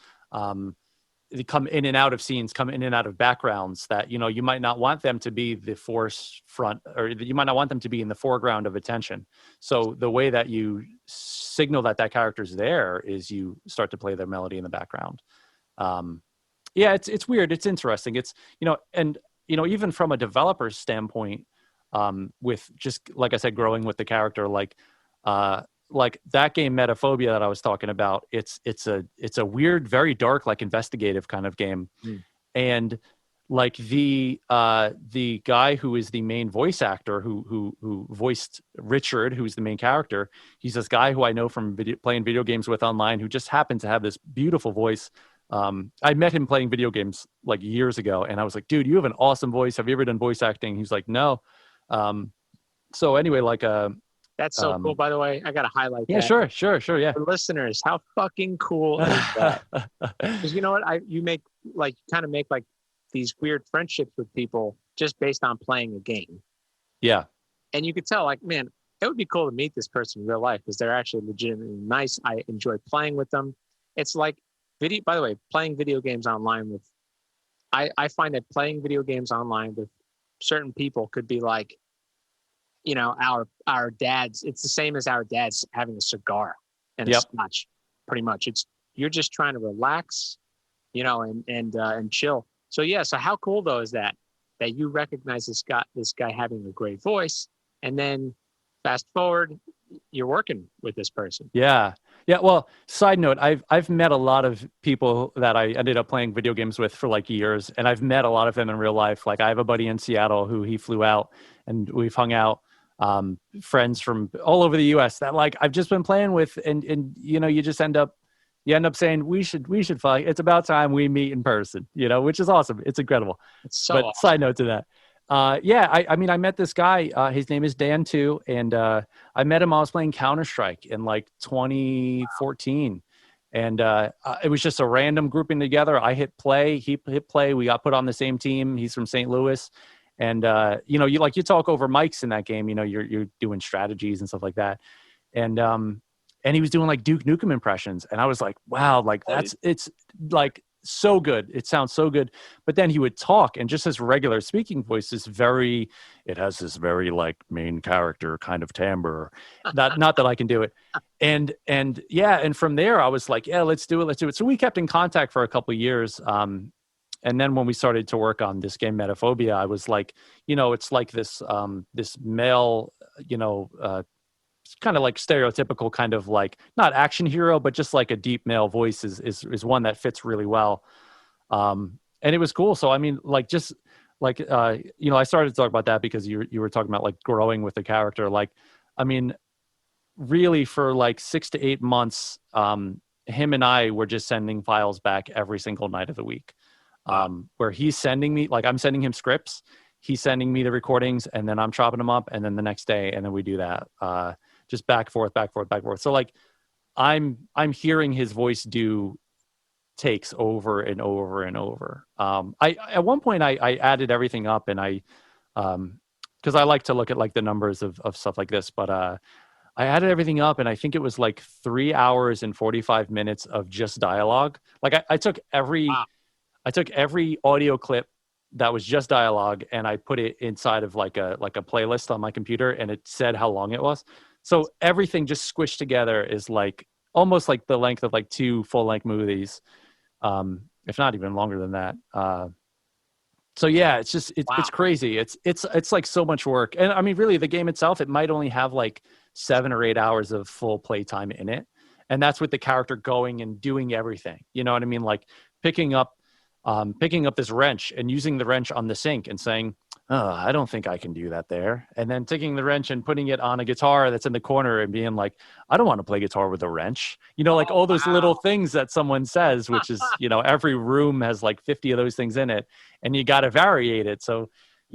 They come in and out of scenes, come in and out of backgrounds that, you might not want them to be the forefront, or you might not want them to be in the foreground of attention. So the way that you signal that character's there is you start to play their melody in the background. It's weird. It's interesting. It's, even from a developer's standpoint, with just, like I said, growing with the character, like that game Metaphobia that I was talking about, it's a weird, very dark, like investigative kind of game. And like the guy who is the main voice actor who voiced Richard, who's the main character, he's this guy who I know from playing video games with online, who just happened to have this beautiful voice. I met him playing video games like years ago, and I was like, dude, you have an awesome voice. Have you ever done voice acting? He's like, no. So anyway, like that's so cool, by the way. I got to highlight that. Sure. Yeah. For listeners, how fucking cool is that? Because you know what? You make these weird friendships with people just based on playing a game. Yeah. And you could tell, like, man, it would be cool to meet this person in real life because they're actually legitimately nice. I enjoy playing with them. It's like by the way, playing video games online with, I find that playing video games online with certain people could be like, our dads, it's the same as our dads having a cigar and a scotch, pretty much. You're just trying to relax, and chill. So yeah. So how cool though is that you recognize this guy having a great voice, and then fast forward, you're working with this person. Yeah. Well, side note, I've met a lot of people that I ended up playing video games with for like years, and I've met a lot of them in real life. Like I have a buddy in Seattle who he flew out, and we've hung out. Friends from all over the US that like I've just been playing with, and you just end up saying we should fuck. It's about time we meet in person, which is awesome. It's incredible. It's so awesome. Side note to that. I met this guy, his name is Dan too. And, I met him, I was playing Counter-Strike in like 2014. And, it was just a random grouping together. I hit play, he hit play. We got put on the same team. He's from St. Louis. And, you talk over mics in that game, you're doing strategies and stuff like that. And he was doing like Duke Nukem impressions. And I was like, wow, like it's like so good. It sounds so good. But then he would talk, and just his regular speaking voice is it has this very like main character kind of timbre. Not that I can do it. And from there I was like, yeah, let's do it. So we kept in contact for a couple of years. And then when we started to work on this game Metaphobia, I was like, it's like this male, kind of like stereotypical kind of like not action hero, but just like a deep male voice is one that fits really well. And it was cool. So I mean, like just like I started to talk about that because you were talking about like growing with the character. Like, I mean, really for like 6 to 8 months, him and I were just sending files back every single night of the week. Where he's sending me, like I'm sending him scripts, he's sending me the recordings, and then I'm chopping them up, and then the next day, and then we do that, just back forth. So like, I'm hearing his voice do takes over and over and over. I at one point I added everything up, and I, because I like to look at like the numbers of stuff like this, but I added everything up, and I think it was like 3 hours and 45 minutes of just dialogue. Like I took every. Wow. I took every audio clip that was just dialogue, and I put it inside of like a playlist on my computer, and it said how long it was. So everything just squished together is like almost like the length of like 2 full-length movies, if not even longer than that. So yeah, it's just it's crazy. It's like so much work, and I mean, really, the game itself, it might only have like 7 or 8 hours of full playtime in it, and that's with the character going and doing everything. You know what I mean? Like picking up this wrench and using the wrench on the sink and saying, oh, I don't think I can do that there. And then taking the wrench and putting it on a guitar that's in the corner and being like, I don't want to play guitar with a wrench. Like all those little things that someone says, which is, every room has like 50 of those things in it, and you got to variate it. So,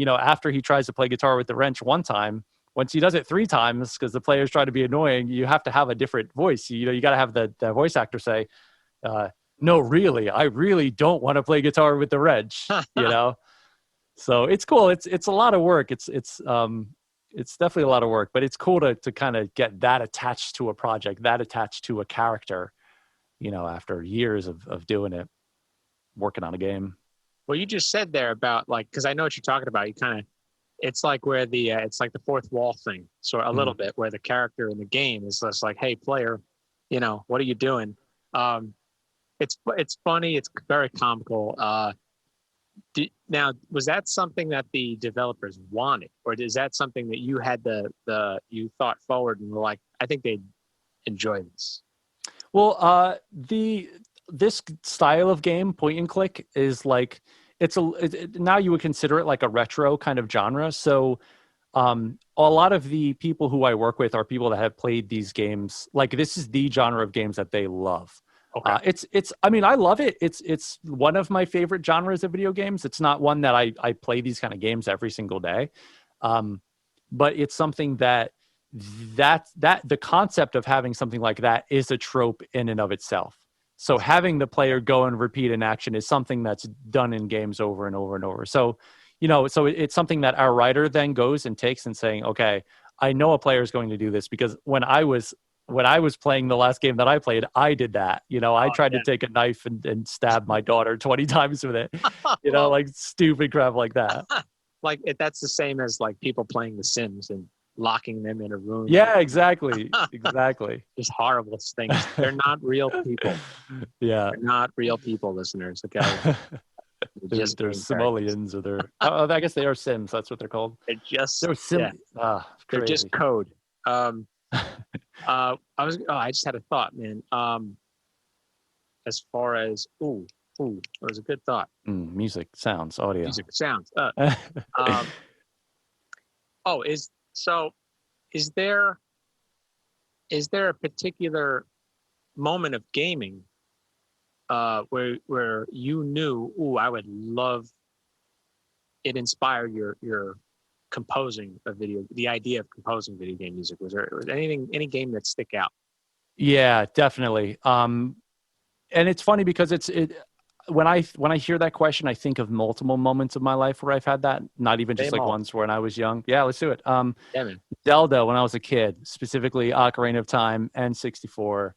after he tries to play guitar with the wrench one time, once he does it 3 times, because the players try to be annoying, you have to have a different voice. You got to have the voice actor say, no, really, I really don't want to play guitar with the wrench, So it's cool. It's a lot of work. It's definitely a lot of work, but it's cool to kind of get that attached to a project, that attached to a character, after years of doing it, working on a game. Well, you just said there about like, because I know what you're talking about. You kind of, it's like where it's like the fourth wall thing. So a little bit where the character in the game is just like, hey, player, what are you doing? It's funny. It's very comical. Now, was that something that the developers wanted, or is that something that you had you thought forward and were like, I think they'd enjoy this? Well, this style of game, point and click, is like now you would consider it like a retro kind of genre. So a lot of the people who I work with are people that have played these games. Like this is the genre of games that they love. Okay. I mean, I love it. It's one of my favorite genres of video games. It's not one that I play these kind of games every single day. But it's something that the concept of having something like that is a trope in and of itself. So having the player go and repeat an action is something that's done in games over and over and over. So, so it's something that our writer then goes and takes and saying, okay, I know a player is going to do this because when I was playing the last game that I played, I did that. I tried to take a knife and stab my daughter 20 times with it. Like stupid crap like that. Like that's the same as like people playing The Sims and locking them in a room. Yeah, exactly. Exactly. Just horrible things. They're not real people. Yeah. They're not real people, listeners. Okay. They're simoleons, or I guess they are Sims. That's what they're called. They're just they're just code. I just had a thought, man. As far as it was a good thought. Music, sounds, audio. Music, sounds. Is there a particular moment of gaming where you knew, I would love it inspired your composing a the idea of composing video game music? Was any game that stick out? Yeah, definitely. And it's funny because when I hear that question, I think of multiple moments of my life where I've had that, not even just ones when I was young. Yeah, let's do it. Zelda, when I was a kid, specifically Ocarina of Time, N64,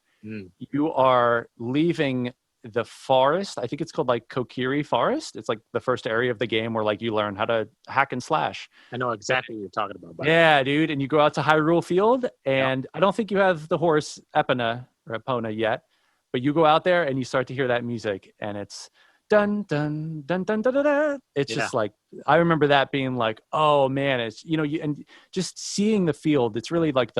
you are leaving the forest. I think it's called like Kokiri Forest. It's like the first area of the game where like you learn how to hack and slash. I know exactly what you're talking about. Yeah, dude. And you go out to Hyrule Field, and I don't think you have the horse Epona yet, but you go out there and you start to hear that music, and it's dun dun dun dun dun dun. Dun. It's just like, I remember that being like, oh man, it's, you know, and just seeing the field. It's really like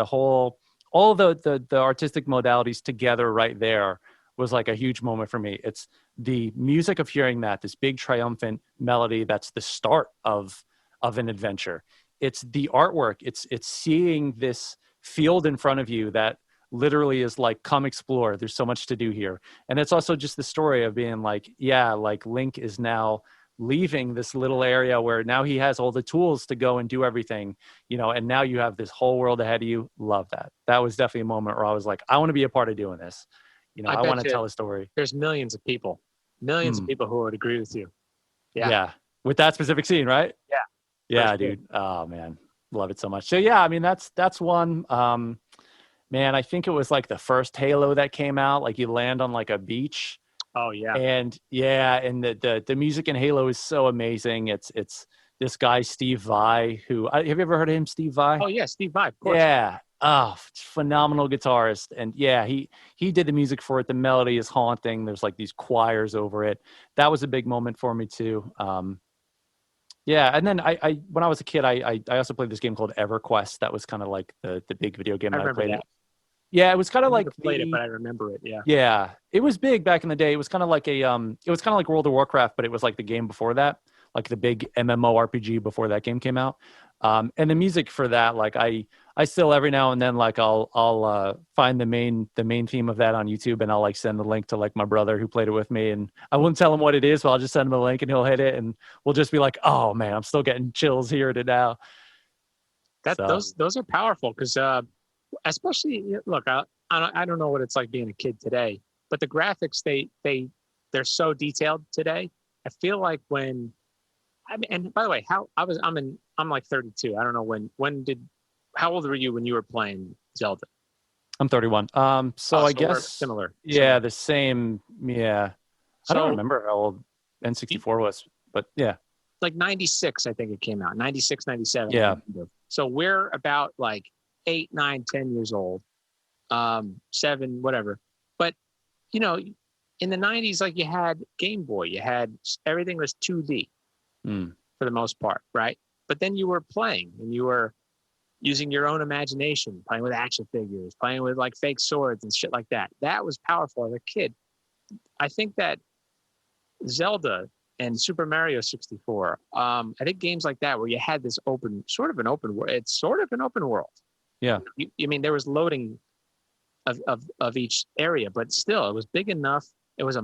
all the artistic modalities together right there was like a huge moment for me. It's the music of hearing that, this big triumphant melody that's the start of an adventure. It's the artwork. It's seeing this field in front of you that literally is like, come explore. There's so much to do here. And it's also just the story of being like, yeah, like Link is now leaving this little area where now he has all the tools to go and do everything, you know, and now you have this whole world ahead of you. Love that. That was definitely a moment where I was like, I want to be a part of doing this. You know, I want to tell a story. There's millions of people who would agree with you. Yeah. With that specific scene, right? Yeah. Yeah, dude. Oh man. Love it so much. So yeah, I mean, that's one. Man, I think it was like the first Halo that came out. Like you land on like a beach. Oh yeah. And yeah, and the music in Halo is so amazing. It's this guy, Steve Vai, who have you ever heard of him, Steve Vai? Oh yeah, Steve Vai, of course. Yeah. Oh, phenomenal guitarist. And yeah, he did the music for it. The melody is haunting. There's like these choirs over it. That was a big moment for me too. Yeah, and then I when I was a kid, I also played this game called EverQuest. That was kind of like the big video game I played. That. Yeah, it was kind of like played it, but I remember it. Yeah. Yeah, it was big back in the day. It was kind of like World of Warcraft, but it was like the game before that, like the big MMORPG before that game came out. And the music for that, like I still every now and then, like I'll find the main theme of that on YouTube, and I'll like send the link to like my brother who played it with me, and I wouldn't tell him what it is, but I'll just send him a link and he'll hit it, and we'll just be like, oh man, I'm still getting chills here to now. Those are powerful because especially look, I don't know what it's like being a kid today, but the graphics they're so detailed today. I feel like when and by the way, I'm like 32. I don't know how old were you when you were playing Zelda? I'm 31. So I guess similar. Yeah, the same. Yeah. I don't remember how old N64 was, but yeah. Like 96, I think it came out. 96, 97. Yeah. So we're about like 8, 9, 10 years old. 7, whatever. But, you know, in the 90s, like you had Game Boy, everything was 2D for the most part, right? But then you were playing and you were using your own imagination, playing with action figures, playing with like fake swords and shit like that. That was powerful as a kid. I think that Zelda and Super Mario 64, I think games like that where you had this sort of an open world. It's sort of an open world. Yeah. I mean, there was loading of each area, but still it was big enough. It was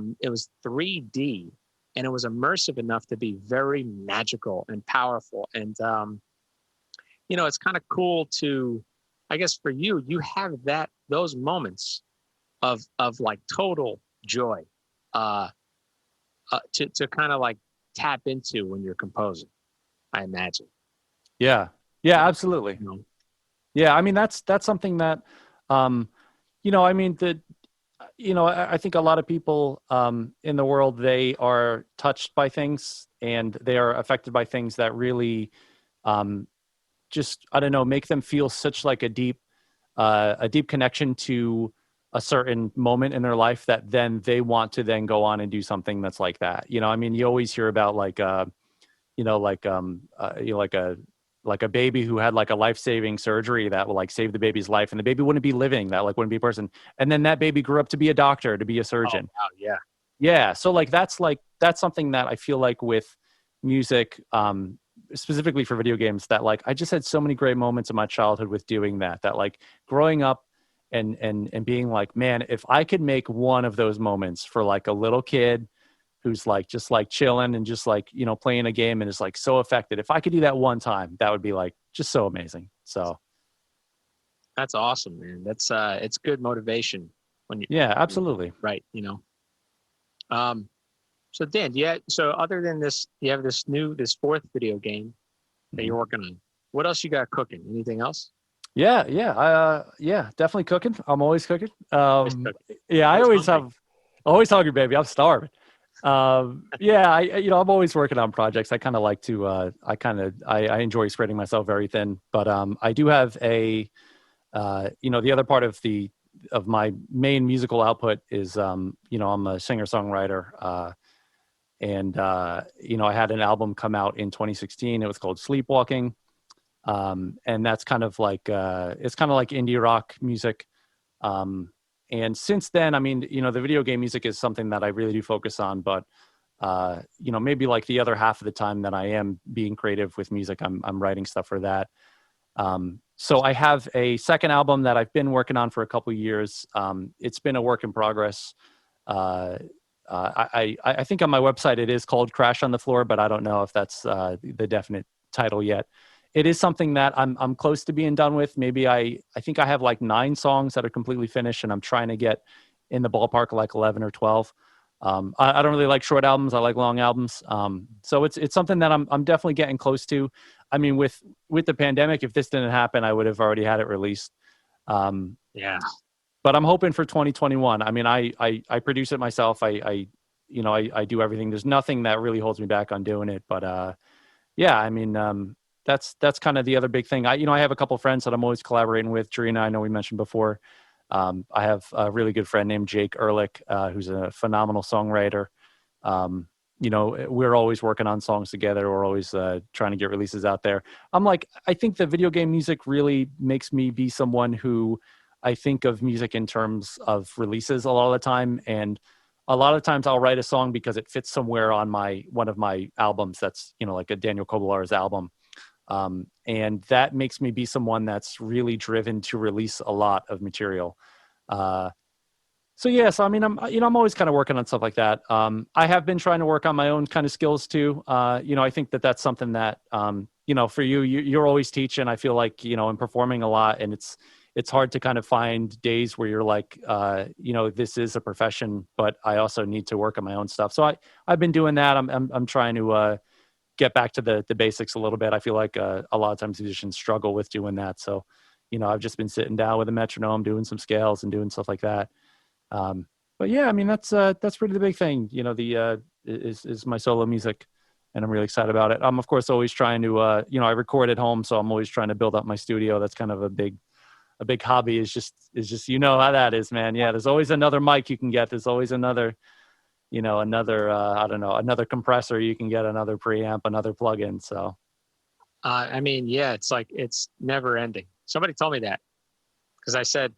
3D and it was immersive enough to be very magical and powerful. And, you know, it's kind of cool to, I guess for you have those moments of like total joy, to kind of like tap into when you're composing, I imagine. Yeah. Yeah, absolutely. You know? Yeah. I mean, that's something that, you know, I mean, I think a lot of people in the world, they are touched by things and they are affected by things that really just, I don't know, make them feel such like a deep connection to a certain moment in their life that then they want to then go on and do something that's like that. You know, I mean, you always hear about like, like a baby who had like a life-saving surgery that will like save the baby's life, and the baby wouldn't be living, that like wouldn't be a person. And then that baby grew up to be a doctor, to be a surgeon. Oh, wow, yeah. Yeah. So like, that's something that I feel like with music, specifically for video games, that like, I just had so many great moments in my childhood with doing that like growing up and being like, man, if I could make one of those moments for like a little kid who's like just like chilling and just like, you know, playing a game and is like so affected, if I could do that one time, that would be like just so amazing. So that's awesome, man. That's it's good motivation when you. Yeah, absolutely. Right. You know. So Dan, so other than this, you have this fourth video game that you're working on. What else you got cooking? Anything else? Yeah, definitely cooking. I'm always cooking. Yeah, I always have. Always hungry, baby. I'm starving. Yeah, I'm always working on projects. I kind of like to, I enjoy spreading myself very thin, but, I do have the other part of my main musical output is, I'm a singer songwriter, and I had an album come out in 2016. It was called Sleepwalking, and that's kind of like it's kind of like indie rock music. And since then, I mean, the video game music is something that I really do focus on, but maybe like the other half of the time that I am being creative with music, I'm writing stuff for that. So I have a second album that I've been working on for a couple of years. It's been a work in progress. I think on my website it is called Crash on the Floor, but I don't know if that's the definite title yet. It is something that I'm close to being done with. Maybe I think I have like 9 songs that are completely finished, and I'm trying to get in the ballpark of like 11 or 12. I don't really like short albums. I like long albums. So it's something that I'm definitely getting close to. I mean, with the pandemic, if this didn't happen, I would have already had it released. Yeah. But I'm hoping for 2021. I mean, I produce it myself. I do everything. There's nothing that really holds me back on doing it. But yeah, I mean, that's kind of the other big thing. I have a couple of friends that I'm always collaborating with. Trina, I know we mentioned before. I have a really good friend named Jake Ehrlich, who's a phenomenal songwriter. We're always working on songs together. We're always trying to get releases out there. I think the video game music really makes me be someone who I think of music in terms of releases a lot of the time. And a lot of times I'll write a song because it fits somewhere on one of my albums. That's, like a Daniel Kobylarz album. And that makes me be someone that's really driven to release a lot of material. So I mean, I'm always kind of working on stuff like that. I have been trying to work on my own kind of skills too. I think that's something that, for you're always teaching. I feel like, and performing a lot, and it's hard to kind of find days where you're like, this is a profession, but I also need to work on my own stuff. So I've been doing that. I'm trying to, get back to the basics a little bit. I feel like a lot of times musicians struggle with doing that. So, I've just been sitting down with a metronome, doing some scales and doing stuff like that. But yeah, I mean, that's really the big thing, is my solo music, and I'm really excited about it. I'm of course always trying to, I record at home, so I'm always trying to build up my studio. That's kind of a big hobby is just, how that is, man. Yeah. There's always another mic you can get. There's always another, another compressor you can get, another preamp, another plugin. So, I mean, yeah, it's like, it's never ending. Somebody told me that because I said,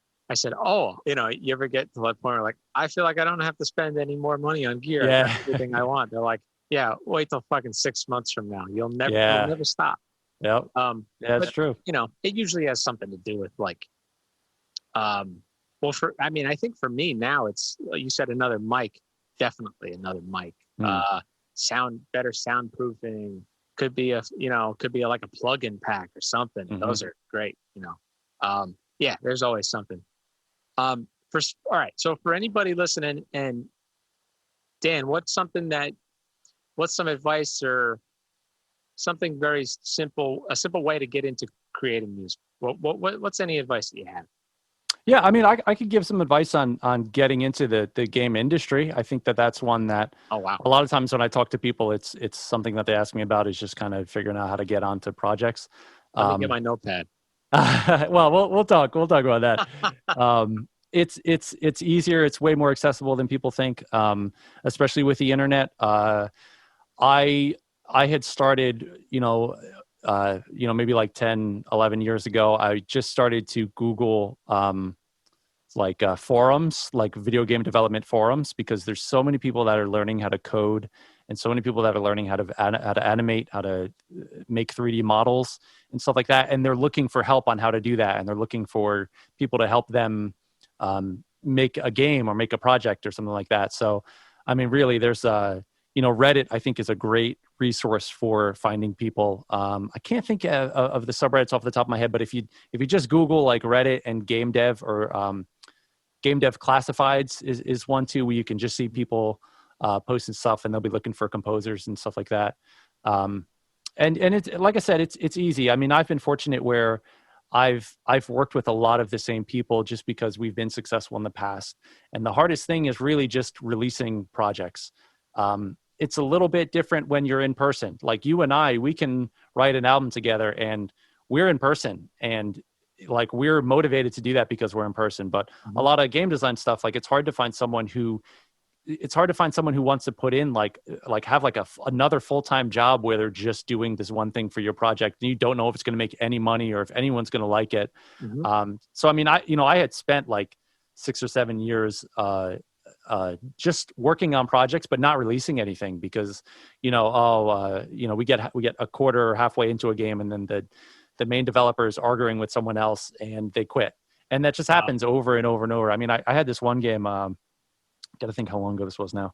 oh, you ever get to that point where like, I feel like I don't have to spend any more money on gear. Yeah. I got everything I want. They're like, yeah, wait till fucking 6 months from now. You'll never stop. Yep. Yeah, that's true. It usually has something to do with like, I think for me now it's, you said another mic, definitely another mic, better soundproofing, could be like a plug-in pack or something. Mm-hmm. Those are great. Yeah, there's always something. All right. So for anybody listening, and Dan, what's some advice or something very simple, a simple way to get into creating music? What's any advice that you have? Yeah, I mean, I could give some advice on getting into the game industry. I think that's one that, oh wow, a lot of times when I talk to people, it's something that they ask me about, is just kind of figuring out how to get onto projects. Let me get my notepad. Well, we'll talk about that. It's easier. It's way more accessible than people think, especially with the internet. I had started, maybe like 10, 11 years ago, I just started to Google forums, like video game development forums, because there's so many people that are learning how to code, and so many people that are learning how to animate, how to make 3D models and stuff like that. And they're looking for help on how to do that. And they're looking for people to help them make a game or make a project or something like that. So, I mean, really, there's Reddit, I think, is a great resource for finding people. I can't think of the subreddits off the top of my head, but if you just Google like Reddit and game dev, or game dev classifieds is one too, where you can just see people posting stuff, and they'll be looking for composers and stuff like that. And it's, like I said, it's easy. I mean, I've been fortunate where I've worked with a lot of the same people just because we've been successful in the past. And the hardest thing is really just releasing projects. It's a little bit different when you're in person. Like you and I, we can write an album together and we're in person, and like we're motivated to do that because we're in person. But a lot of game design stuff, like it's hard to find someone who wants to put in like have like another full-time job where they're just doing this one thing for your project, and you don't know if it's going to make any money or if anyone's going to like it. So I mean, I had spent like 6 or 7 years just working on projects but not releasing anything because we get a quarter or halfway into a game and then the main developer is arguing with someone else and they quit, and that just happens over and over and over. I mean, I had this one game, got to think how long ago this was now.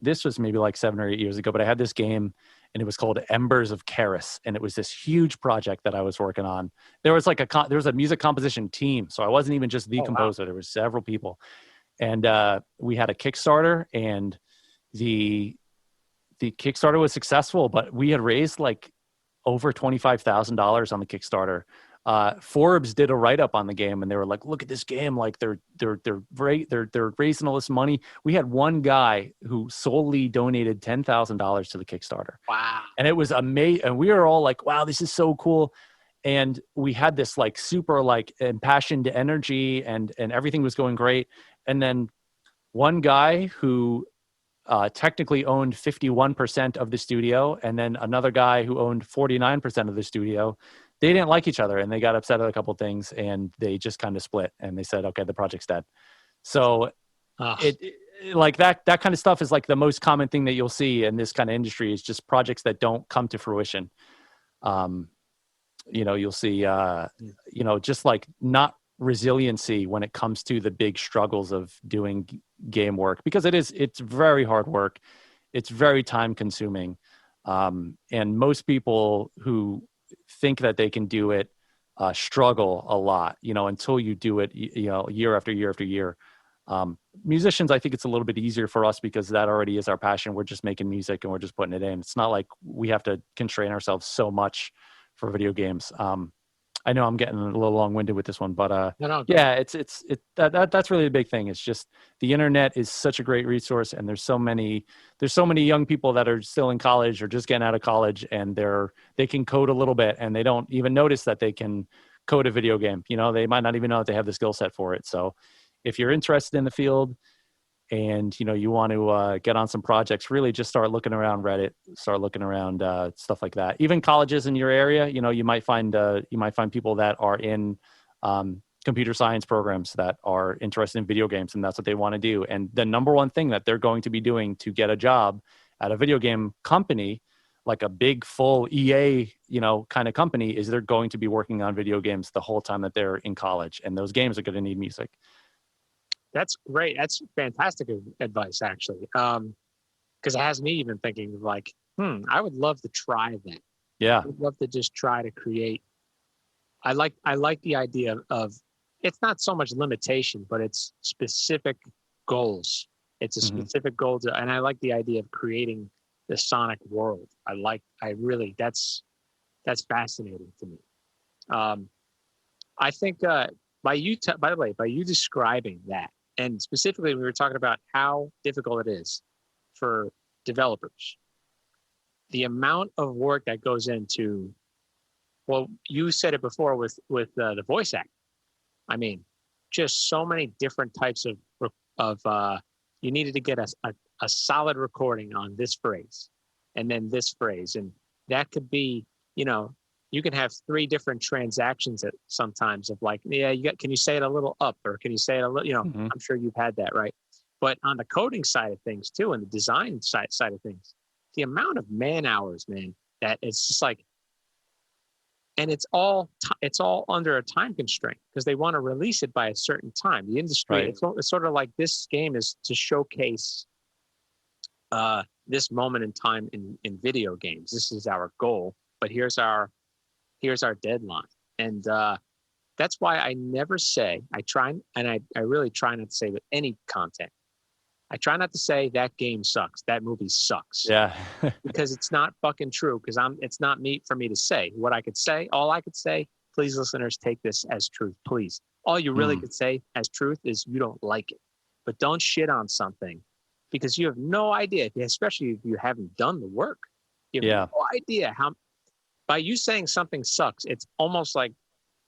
This was maybe like 7 or 8 years ago, but I had this game and it was called Embers of Karis. And it was this huge project that I was working on. There was like there was a music composition team. So I wasn't even just the composer. Wow. There were several people. And we had a Kickstarter, and the Kickstarter was successful, but we had raised like over $25,000 on the Kickstarter. Forbes did a write-up on the game, and they were like, "Look at this game! Like they're raising all this money." We had one guy who solely donated $10,000 to the Kickstarter. Wow! And it was amazing, and we were all like, "Wow, this is so cool!" And we had this like super like impassioned energy, and everything was going great. And then one guy who technically owned 51% of the studio, and then another guy who owned 49% of the studio. They didn't like each other, and they got upset at a couple of things, and they just kind of split, and they said, okay, the project's dead. So it like that kind of stuff is like the most common thing that you'll see in this kind of industry is just projects that don't come to fruition. You'll see, just like not resiliency when it comes to the big struggles of doing game work, because it's very hard work. It's very time consuming. And most people who think that they can do it struggle a lot, until you do it, year after year after year. Musicians, I think it's a little bit easier for us because that already is our passion. We're just making music and we're just putting it in. It's not like we have to constrain ourselves so much for video games. I know I'm getting a little long-winded with this one, but yeah, that's really the big thing. It's just the internet is such a great resource, and there's so many young people that are still in college or just getting out of college, and they can code a little bit, and they don't even notice that they can code a video game. They might not even know that they have the skill set for it. So if you're interested in the field and you want to get on some projects, really just start looking around Reddit, start looking around stuff like that. Even colleges in your area, you might find people that are in computer science programs that are interested in video games, and that's what they want to do. And the number one thing that they're going to be doing to get a job at a video game company, like a big full EA, kind of company, is they're going to be working on video games the whole time that they're in college, and those games are going to need music. That's great. That's fantastic advice, actually. Because it has me even thinking like, I would love to try that. Yeah. I would love to just try to create. I like the idea of it's not so much limitation, but it's specific goals. It's a specific goal and I like the idea of creating the sonic world. That's fascinating to me. I think by you describing that, and specifically we were talking about how difficult it is for developers, the amount of work that goes into, well, you said it before with the voice act. I mean, just so many different types of you needed to get a solid recording on this phrase and then this phrase. And that could be, you can have 3 different transactions at sometimes of like, can you say it a little up, or can you say it a little, I'm sure you've had that, right? But on the coding side of things too, and the design side of things, the amount of man hours, man, that it's just like, and it's all under a time constraint because they want to release it by a certain time. The industry, right. It's sort of like this game is to showcase this moment in time in video games. This is our goal, but here's our deadline. And that's why I never say, I really try not to say with any content, I try not to say that game sucks, that movie sucks. Yeah. Because it's not fucking true, because it's not for me to say. What I could say, all I could say, please, listeners, take this as truth, please. All you really could say as truth is you don't like it. But don't shit on something because you have no idea, especially if you haven't done the work. You have no idea how, by you saying something sucks, it's almost like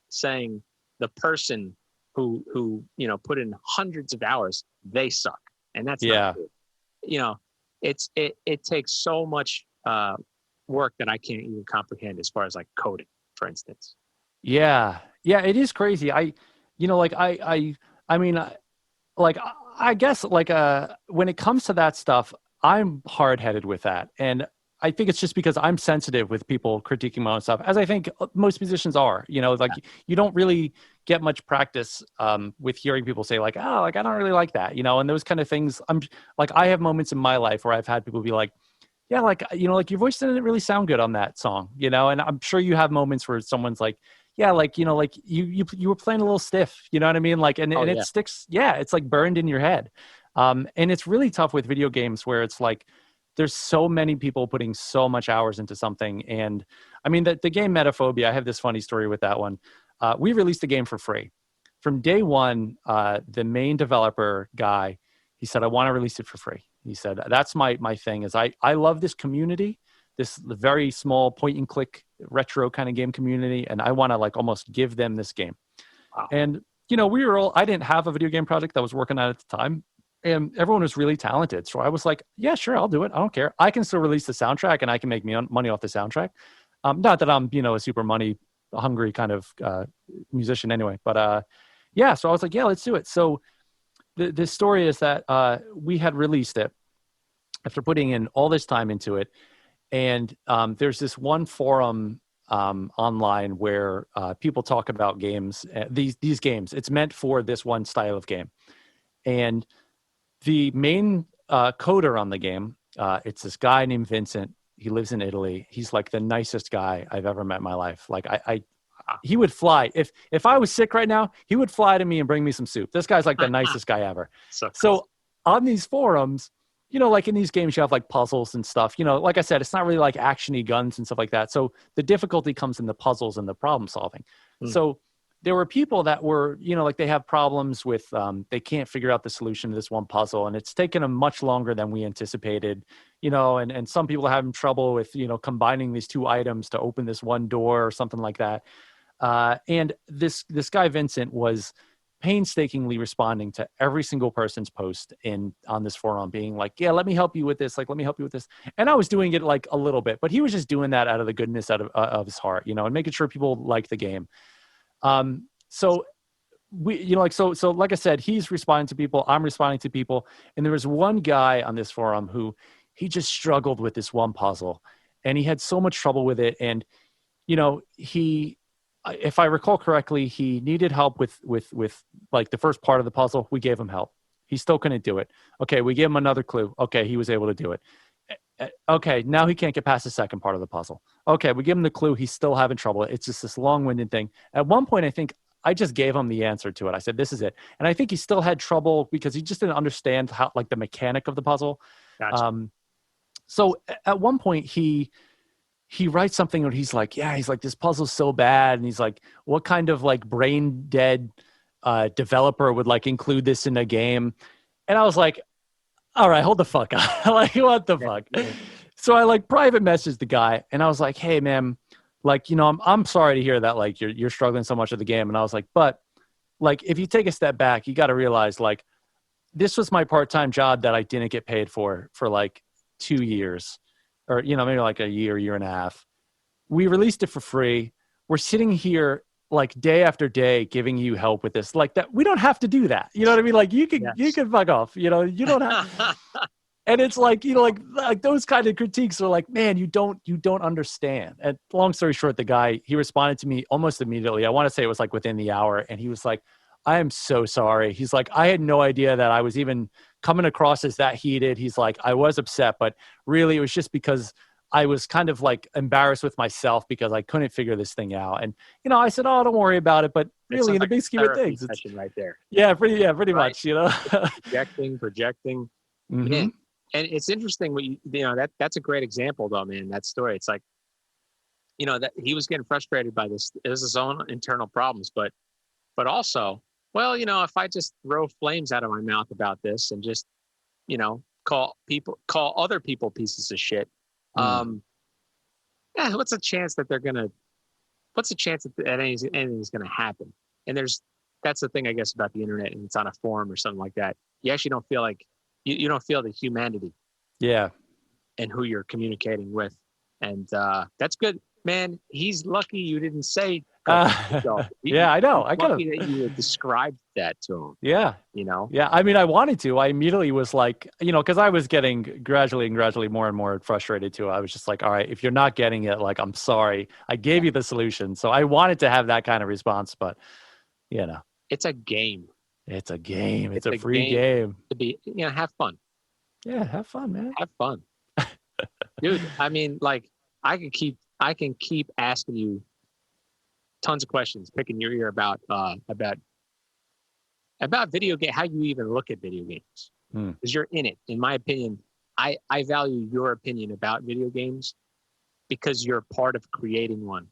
saying the person who put in hundreds of hours, they suck. And that's not good. It takes so much work that I can't even comprehend as far as like coding, for instance. Yeah, it is crazy. I guess when it comes to that stuff, I'm hard-headed with that. And I think it's just because I'm sensitive with people critiquing my own stuff, as I think most musicians are. You don't really get much practice with hearing people say like, oh, like I don't really like that, and those kind of things. I have moments in my life where I've had people be like, yeah, like your voice didn't really sound good on that song, and I'm sure you have moments where someone's like, yeah, like you were playing a little stiff, you know what I mean? Like, and it sticks. Yeah, it's like burned in your head, and it's really tough with video games where it's like, there's so many people putting so much hours into something. And I mean, the game Metaphobia, I have this funny story with that one. We released the game for free. From day one, the main developer guy, he said, I want to release it for free. He said, that's my thing is I love this community, this very small point and click retro kind of game community. And I want to like almost give them this game. Wow. And, I didn't have a video game project that I was working on at the time. And everyone was really talented. So I was like, yeah, sure, I'll do it. I don't care. I can still release the soundtrack and I can make money off the soundtrack. Not that I'm, a super money hungry kind of musician anyway. But so I was like, yeah, let's do it. So the story is that we had released it after putting in all this time into it. And there's this one forum online where people talk about games, these games. It's meant for this one style of game. And the main coder on the game, it's this guy named Vincent. He lives in Italy. He's like the nicest guy I've ever met in my life. Like he would fly. If I was sick right now, he would fly to me and bring me some soup. This guy's like the nicest guy ever. So on these forums, like in these games, you have like puzzles and stuff. Like I said, it's not really like action-y guns and stuff like that. So the difficulty comes in the puzzles and the problem solving. So there were people that were, like they have problems with, they can't figure out the solution to this one puzzle. And it's taken them much longer than we anticipated, and some people are having trouble with, combining these two items to open this one door or something like that. And this guy, Vincent, was painstakingly responding to every single person's post on this forum being like, yeah, let me help you with this. Like, let me help you with this. And I was doing it like a little bit, but he was just doing that out of the goodness of his heart, and making sure people like the game. So we, so like I said, he's responding to people, I'm responding to people. And there was one guy on this forum who he just struggled with this one puzzle and he had so much trouble with it. And, if I recall correctly, he needed help with like the first part of the puzzle. We gave him help. He still couldn't do it. Okay. We gave him another clue. Okay. He was able to do it. Okay. Now he can't get past the second part of the puzzle. Okay. We give him the clue. He's still having trouble. It's just this long-winded thing. At one point, I think I just gave him the answer to it. I said, this is it. And I think he still had trouble because he just didn't understand how, like the mechanic of the puzzle. Gotcha. So at one point he writes something where he's like, this puzzle's so bad. And he's like, what kind of like brain dead developer would like include this in a game? And I was like, all right, hold the fuck up. Like, what the fuck? Yeah. So I like private messaged the guy and I was like, hey man, like, I'm sorry to hear that, like you're struggling so much with the game. And I was like, but like, if you take a step back, you got to realize like, this was my part-time job that I didn't get paid for like 2 years or, maybe like a year and a half. We released it for free. We're sitting here like day after day giving you help with this, like that. We don't have to do that. You know what I mean? Like you can fuck off, you don't have. And it's like, like those kind of critiques are like, man, you don't understand. And long story short, the guy, he responded to me almost immediately. I want to say it was like within the hour. And he was like, I am so sorry. He's like, I had no idea that I was even coming across as that heated. He's like, I was upset, but really it was just because I was kind of like embarrassed with myself because I couldn't figure this thing out. And, I said, oh, don't worry about it. But really in the big scheme of things, it's right there. Yeah, pretty right. Much, projecting. Mm-hmm. Yeah. And it's interesting what that's a great example though, man, that story. It's like, that he was getting frustrated by this. It was his own internal problems, but also, well, if I just throw flames out of my mouth about this and just, call other people pieces of shit. What's the chance that anything's going to happen? And that's the thing, I guess, about the internet, and it's on a forum or something like that. You actually don't feel like you don't feel the humanity. Yeah. And who you're communicating with. And that's good, man. He's lucky you didn't say. Yeah, I know. I got lucky that you described that to him. Yeah. Yeah. I mean, I wanted to. I immediately was like, because I was getting gradually more and more frustrated too. I was just like, all right, if you're not getting it, like, I'm sorry. I gave you the solution. So I wanted to have that kind of response, but it's a game. It's a game. It's a free game. To be, have fun. Yeah, have fun, man. Have fun. Dude, I mean, like, I can keep asking you tons of questions, picking your ear about video game, how you even look at video games, because you're in it. In my opinion, I value your opinion about video games because you're part of creating one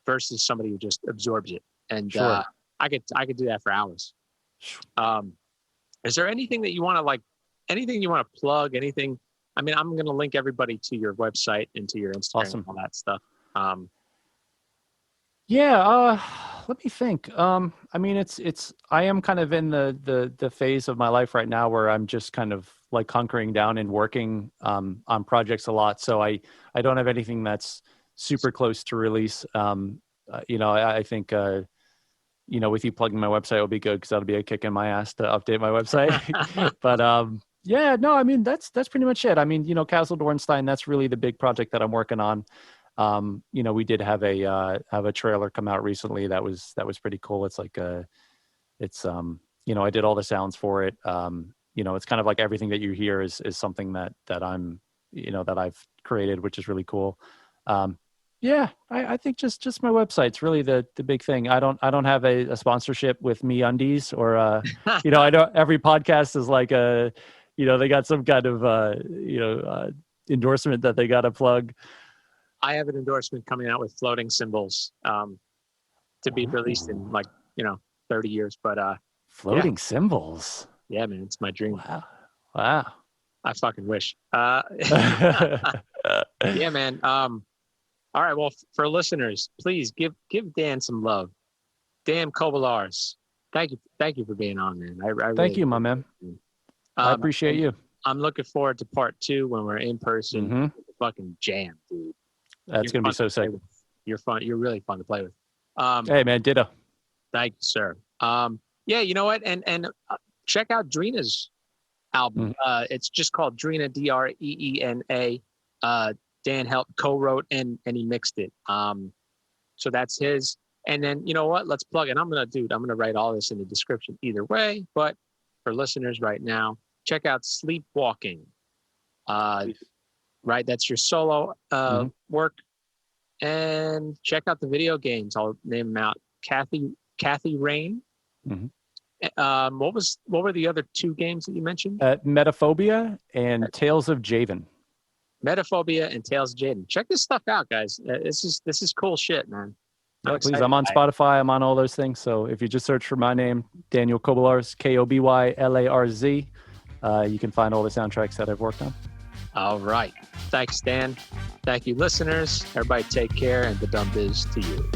versus somebody who just absorbs it. And sure. I could do that for hours. Is there anything that you want to anything you want to plug? Anything? I mean, I'm going to link everybody to your website and to your Instagram Awesome. and all that stuff. Let me think. I mean, I am kind of in the phase of my life right now where I'm just kind of like hunkering down and working on projects a lot. So I don't have anything that's super close to release. I think, with you plugging my website will be good because that'll be a kick in my ass to update my website. But, yeah, no, I mean, that's pretty much it. I mean, Castle Dornstein, that's really the big project that I'm working on. We did have a trailer come out recently that was pretty cool. It's like I did all the sounds for it. It's kind of like everything that you hear is something that I'm, that I've created, which is really cool. I think just my website's really the big thing. I don't have a sponsorship with MeUndies or I know every podcast is like they got some kind of endorsement that they got to plug. I have an endorsement coming out with floating cymbals to be released in 30 years. But floating cymbals. Yeah, man, it's my dream. Wow. I fucking wish. Yeah, man. All right. Well, for listeners, please give Dan some love. Dan Kobylarz, thank you for being on, man. I really thank you, my man. I appreciate you. I'm looking forward to part 2 when we're in person. Mm-hmm. Fucking jam, dude. That's going to be so sick. You're fun. You're really fun to play with. Hey, man, ditto. Thank you, sir. Yeah, you know what? And check out Dreena's album. It's just called Dreena, Dreena. Dan helped co-wrote and he mixed it. So that's his. And then, you know what? Let's plug it. I'm going to write all this in the description either way. But for listeners right now, check out Sleepwalking. Right. That's your solo work. And check out the video games. I'll name them out. Kathy Rain. Mm-hmm. What were the other 2 games that you mentioned? Metaphobia and Tales of Javen. Metaphobia and Tales of Jaden. Check this stuff out, guys. This is cool shit, man. Yeah, please. I'm on Spotify. I'm on all those things. So if you just search for my name, Daniel Kobylarz, Kobylarz, you can find all the soundtracks that I've worked on. All right. Thanks, Dan. Thank you, listeners. Everybody take care, and badumbizz to you.